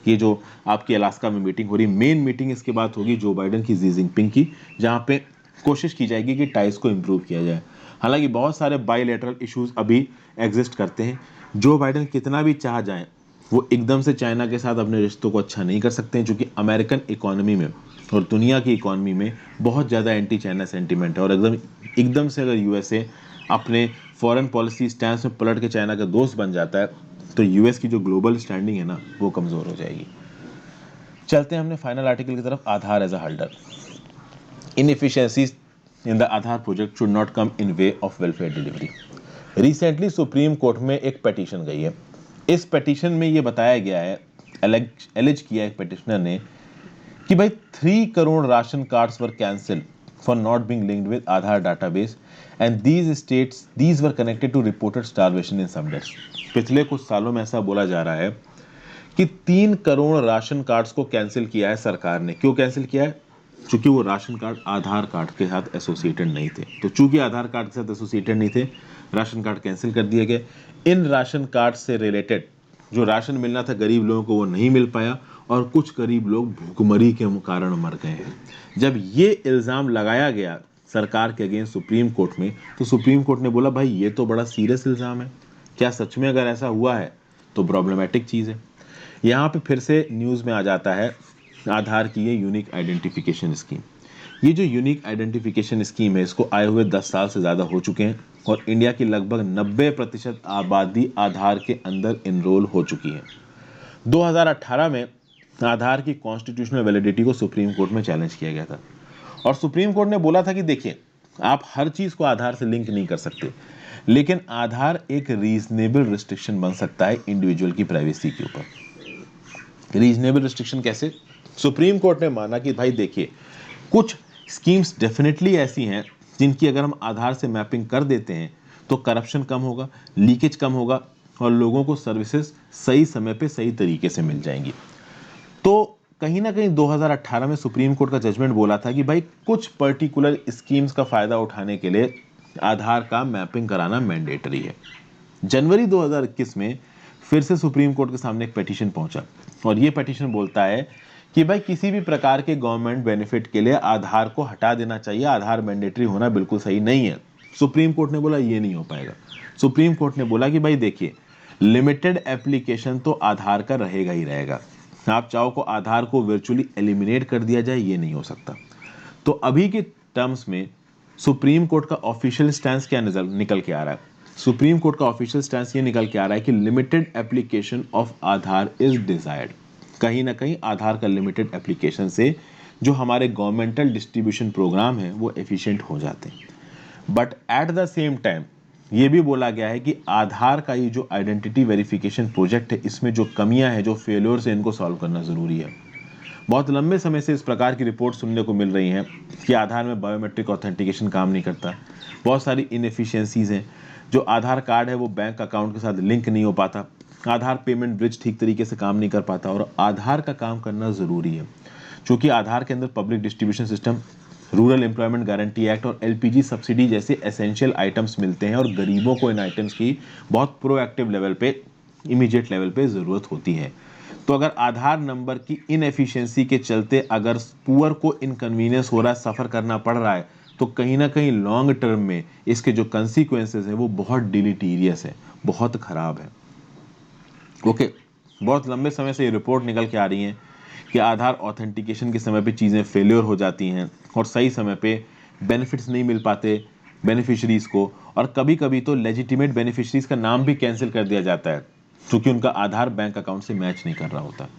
ये जो आपकी अलास्का में मीटिंग हो रही, मेन मीटिंग इसके बाद होगी जो बाइडेन की, जी जिनपिंग की, जहां पे कोशिश की जाएगी कि टाइज को इंप्रूव किया जाए। हालांकि बहुत सारे बायलैटरल इश्यूज अभी एग्जिस्ट करते हैं। जो बाइडेन कितना भी चाह जाए, वो एकदम से चाइना के साथ अपने रिश्तों को अच्छा नहीं कर सकते हैं, क्योंकि अमेरिकन इकोनॉमी में और दुनिया की इकोनॉमी में बहुत ज़्यादा एंटी चाइना सेंटीमेंट है। और एकदम एकदम से अगर यूएसए अपने फॉरेन पॉलिसी स्टैंड में पलट के चाइना का दोस्त बन जाता है, तो यूएस की जो ग्लोबल स्टैंडिंग है ना, वो कमजोर हो जाएगी। चलते हैं हमने फाइनल आर्टिकल की तरफ, Aadhaar as a holder. Inefficiencies in the Aadhaar project should not come in way of welfare delivery. Recently supreme court में एक पिटीशन गई है। इस पिटीशन में ये बताया गया है, एलिज किया है पिटिशनर ने, कि भाई 3 crore ration cards were cancelled for not being linked with Aadhaar database and these were connected to reported starvation in some deaths. पिछले कुछ सालों में ऐसा बोला जा रहा है कि 3 करोड़ राशन कार्ड्स को कैंसिल किया है सरकार ने। क्यों कैंसिल किया है? चूंकि वो राशन कार्ड आधार कार्ड के साथ एसोसिएटेड नहीं थे। तो चूंकि आधार कार्ड के साथ एसोसिएटेड नहीं थे, राशन कार्ड कैंसिल कर दिए गए। इन राशन कार्ड से रिलेटेड जो राशन मिलना था गरीब लोगों को, वो नहीं मिल पाया, और कुछ गरीब लोग भूखमरी के कारण मर गए हैं। जब ये इल्ज़ाम लगाया गया सरकार के अगेंस्ट सुप्रीम कोर्ट में, तो सुप्रीम कोर्ट ने बोला भाई ये तो बड़ा सीरियस इल्ज़ाम है, क्या सच में अगर ऐसा हुआ है तो प्रॉब्लमेटिक चीज़ है। यहाँ पे फिर से न्यूज़ में आ जाता है आधार की ये यूनिक आइडेंटिफिकेशन स्कीम। ये जो यूनिक आइडेंटिफिकेशन स्कीम है, इसको आए हुए 10 साल से ज़्यादा हो चुके हैं और इंडिया की लगभग 90% आबादी आधार के अंदर इनरोल हो चुकी है। 2018 में आधार की कॉन्स्टिट्यूशनल वैलिडिटी को सुप्रीम कोर्ट में चैलेंज किया गया था और सुप्रीम कोर्ट ने बोला था कि देखिए, आप हर चीज़ को आधार से लिंक नहीं कर सकते, लेकिन आधार एक रीजनेबल रिस्ट्रिक्शन बन सकता है इंडिविजुअल की प्राइवेसी के ऊपर। रीजनेबल रिस्ट्रिक्शन कैसे? सुप्रीम कोर्ट ने माना कि भाई देखिए, कुछ स्कीम्स डेफिनेटली ऐसी हैं जिनकी अगर हम आधार से मैपिंग कर देते हैं तो करप्शन कम होगा, लीकेज कम होगा और लोगों को सर्विसेज सही समय पे सही तरीके से मिल जाएंगी। तो कहीं ना कहीं 2018 में सुप्रीम कोर्ट का जजमेंट बोला था कि भाई कुछ पर्टिकुलर स्कीम्स का फायदा उठाने के लिए आधार का मैपिंग कराना मैंडेटरी है। जनवरी 2021 में फिर से सुप्रीम कोर्ट के सामने एक पिटीशन पहुंचा और ये पिटीशन बोलता है कि भाई किसी भी प्रकार के गवर्नमेंट बेनिफिट के लिए आधार को हटा देना चाहिए, आधार मैंडेटरी होना बिल्कुल सही नहीं है। सुप्रीम कोर्ट ने बोला ये नहीं हो पाएगा। सुप्रीम कोर्ट ने बोला कि भाई देखिए, लिमिटेड एप्लीकेशन तो आधार का रहेगा ही रहेगा, आप चाहो को आधार को वर्चुअली एलिमिनेट कर दिया जाए, ये नहीं हो सकता। तो अभी के टर्म्स में सुप्रीम कोर्ट का ऑफिशियल स्टैंस क्या निकल के आ रहा है? सुप्रीम कोर्ट का ऑफिशियल स्टैंस ये निकल के आ रहा है कि limited application of Aadhaar is desired. कहीं ना कहीं आधार का लिमिटेड एप्लीकेशन से जो हमारे गवर्नमेंटल डिस्ट्रीब्यूशन प्रोग्राम है वो एफिशिएंट हो जाते हैं। But at the same time ये भी बोला गया है कि आधार का ये जो आइडेंटिटी वेरिफिकेशन प्रोजेक्ट है, इसमें जो कमियां हैं, जो फेलियर है, इनको सॉल्व करना ज़रूरी है। बहुत लंबे समय से इस प्रकार की रिपोर्ट सुनने को मिल रही हैं कि आधार में बायोमेट्रिक ऑथेंटिकेशन काम नहीं करता, बहुत सारी इनएफिशिएंसीज हैं, जो आधार कार्ड है वो बैंक अकाउंट के साथ लिंक नहीं हो पाता, आधार पेमेंट ब्रिज ठीक तरीके से काम नहीं कर पाता और आधार का काम करना ज़रूरी है। क्योंकि आधार के अंदर public distribution system, rural employment guarantee act और एलपीजी सब्सिडी जैसे एसेंशियल आइटम्स मिलते हैं और गरीबों को इन आइटम्स की बहुत प्रोएक्टिव लेवल पे, इमीडिएट लेवल पे ज़रूरत होती है। तो अगर आधार नंबर की इनएफिशिएंसी के चलते अगर पुअर को इनकन्वीनियंस हो रहा है, सफ़र करना पड़ रहा है, तो कहीं ना कहीं लॉन्ग टर्म में इसके जो कंसिक्वेंसेस है वो बहुत डिलीटीरियस है, बहुत ख़राब है। ओके, बहुत लंबे समय से ये रिपोर्ट निकल के आ रही हैं कि आधार ऑथेंटिकेशन के समय पे चीज़ें फेलियर हो जाती हैं और सही समय पे बेनिफिट्स नहीं मिल पाते बेनिफिशरीज़ को, और कभी कभी तो लेजिटिमेट बेनिफिशरीज़ का नाम भी कैंसिल कर दिया जाता है क्योंकि उनका आधार बैंक अकाउंट से मैच नहीं कर रहा होता।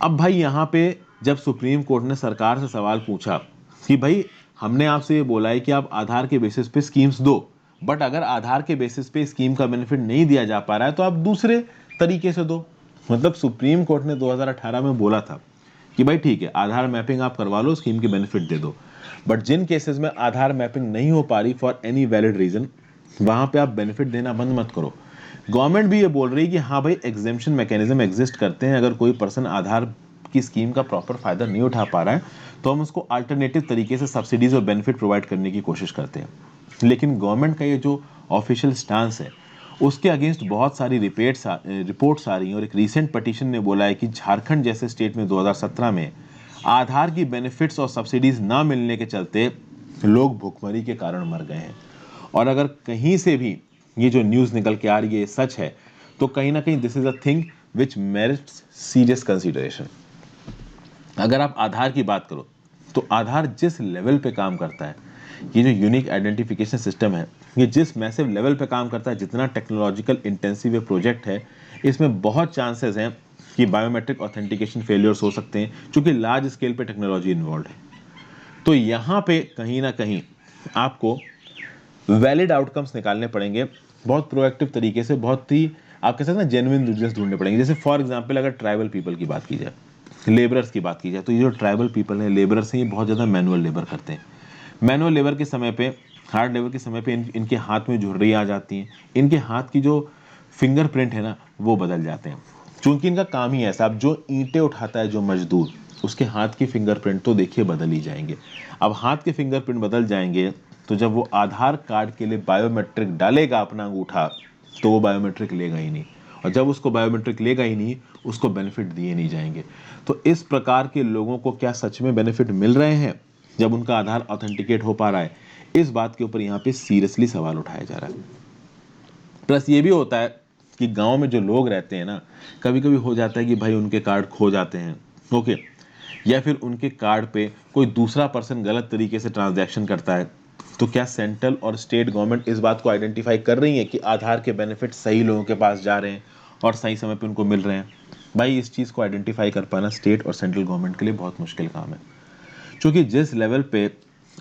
अब भाई यहाँ पे जब सुप्रीम कोर्ट ने सरकार से सवाल पूछा कि भाई हमने आपसे ये बोला है कि आप आधार के बेसिस पे स्कीम्स दो, बट अगर आधार के बेसिस पे स्कीम का बेनिफिट नहीं दिया जा पा रहा है तो आप दूसरे तरीके से दो। मतलब सुप्रीम कोर्ट ने 2018 में बोला था कि भाई ठीक है, आधार मैपिंग आप करवा लो, स्कीम के बेनिफिट दे दो, बट जिन केसेस में आधार मैपिंग नहीं हो पा रही फॉर एनी वैलिड रीजन, वहां पे आप बेनिफिट देना बंद मत करो। गवर्नमेंट भी ये बोल रही है कि हाँ भाई, एग्जेम्पशन मैकेनिज्म एग्जिस्ट करते हैं, अगर कोई पर्सन आधार की स्कीम का प्रॉपर फायदा नहीं उठा पा रहा है तो हम उसको अल्टरनेटिव तरीके से सब्सिडीज और बेनिफिट प्रोवाइड करने की कोशिश करते हैं। लेकिन गवर्नमेंट का ये जो ऑफिशियल स्टांस है उसके अगेंस्ट बहुत सारी रिपोर्ट्स आ रही हैं और एक रीसेंट पटिशन ने बोला है कि झारखंड जैसे स्टेट में 2017 में आधार की बेनिफिट्स और सब्सिडीज ना मिलने के चलते लोग भुखमरी के कारण मर गए हैं। और अगर कहीं से भी ये जो न्यूज़ निकल के आ रही है ये सच है तो कहीं ना कहीं this is a thing which merits serious consideration. अगर आप आधार की बात करो तो आधार जिस लेवल पे काम करता है, ये जो यूनिक आइडेंटिफिकेशन सिस्टम है, ये जिस मैसिव लेवल पे काम करता है, जितना टेक्नोलॉजिकल इंटेंसिव ये प्रोजेक्ट है, इसमें बहुत चांसेस हैं कि बायोमेट्रिक ऑथेंटिकेशन फेलियर्स हो सकते हैं क्योंकि लार्ज स्केल पे टेक्नोलॉजी इन्वॉल्व है। तो यहाँ पे कहीं ना कहीं आपको वैलिड आउटकम्स निकालने पड़ेंगे, बहुत प्रोएक्टिव तरीके से, बहुत ही आप कह सकते हैं जेन्युइन रीजंस ढूंढने पड़ेंगे। जैसे फॉर एग्जांपल अगर ट्राइबल पीपल की बात की जाए, लेबरर्स की बात की जाए, तो ये जो ट्राइबल पीपल हैं, लेबरर्स हैं, ये बहुत ज़्यादा मैनुअल लेबर करते हैं। मैनुअल लेबर के समय पे, हार्ड लेबर के समय पे इनके हाथ में झुर्रियाँ आ जाती हैं, इनके हाथ की जो फिंगरप्रिंट है ना वो बदल जाते हैं क्योंकि इनका काम ही ऐसा। अब जो ईंटें उठाता है जो मजदूर, उसके हाथ की फिंगरप्रिंट तो देखिए बदल ही जाएंगे। अब हाथ के फिंगरप्रिंट बदल जाएंगे तो जब वो आधार कार्ड के लिए बायोमेट्रिक डालेगा अपना अंगूठा तो वो बायोमेट्रिक लेगा ही नहीं, और जब उसको बायोमेट्रिक लेगा ही नहीं उसको बेनिफिट दिए नहीं जाएंगे। तो इस प्रकार के लोगों को क्या सच में बेनिफिट मिल रहे हैं जब उनका आधार ऑथेंटिकेट हो पा रहा है? इस बात के ऊपर यहाँ पे सीरियसली सवाल उठाया जा रहा है। प्लस ये भी होता है कि गांव में जो लोग रहते हैं ना, कभी कभी हो जाता है कि भाई उनके कार्ड खो जाते हैं। ओके, या फिर उनके कार्ड पे कोई दूसरा पर्सन गलत तरीके से ट्रांजैक्शन करता है, तो क्या सेंट्रल और स्टेट गवर्नमेंट इस बात को आइडेंटिफाई कर रही है कि आधार के बेनिफिट सही लोगों के पास जा रहे हैं और सही समय पे उनको मिल रहे हैं? भाई इस चीज़ को आइडेंटिफाई कर पाना स्टेट और सेंट्रल गवर्नमेंट के लिए बहुत मुश्किल काम है, क्योंकि जिस लेवल पे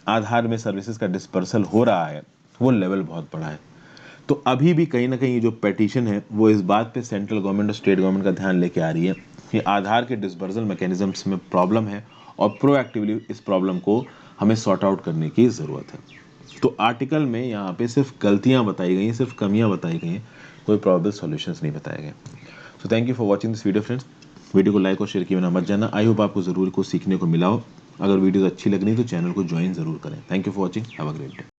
आधार में सर्विसेज का डिस्पर्सल हो रहा है वो लेवल बहुत बड़ा है। तो अभी भी कहीं ना कहीं जो पेटिशन है वो इस बात पे सेंट्रल गवर्नमेंट और स्टेट गवर्नमेंट का ध्यान लेके आ रही है कि आधार के डिस्बर्सल मैकेनिज्म्स में प्रॉब्लम है और प्रोएक्टिवली इस प्रॉब्लम को हमें सॉर्ट आउट करने की ज़रूरत है। तो आर्टिकल में यहाँ पे सिर्फ गलतियाँ बताई गई हैं, सिर्फ कमियाँ बताई गई हैं, कोई प्रॉबल सॉल्यूशंस नहीं बताए गए। So thank you for watching this video friends. Video को लाइक और शेयर किए बिना मत जाना। आई होप आपको ज़रूर कुछ सीखने को मिला हो। अगर वीडियो अच्छी लग रही है तो चैनल को ज्वाइन ज़रूर करें। Thank you for watching, have a great day.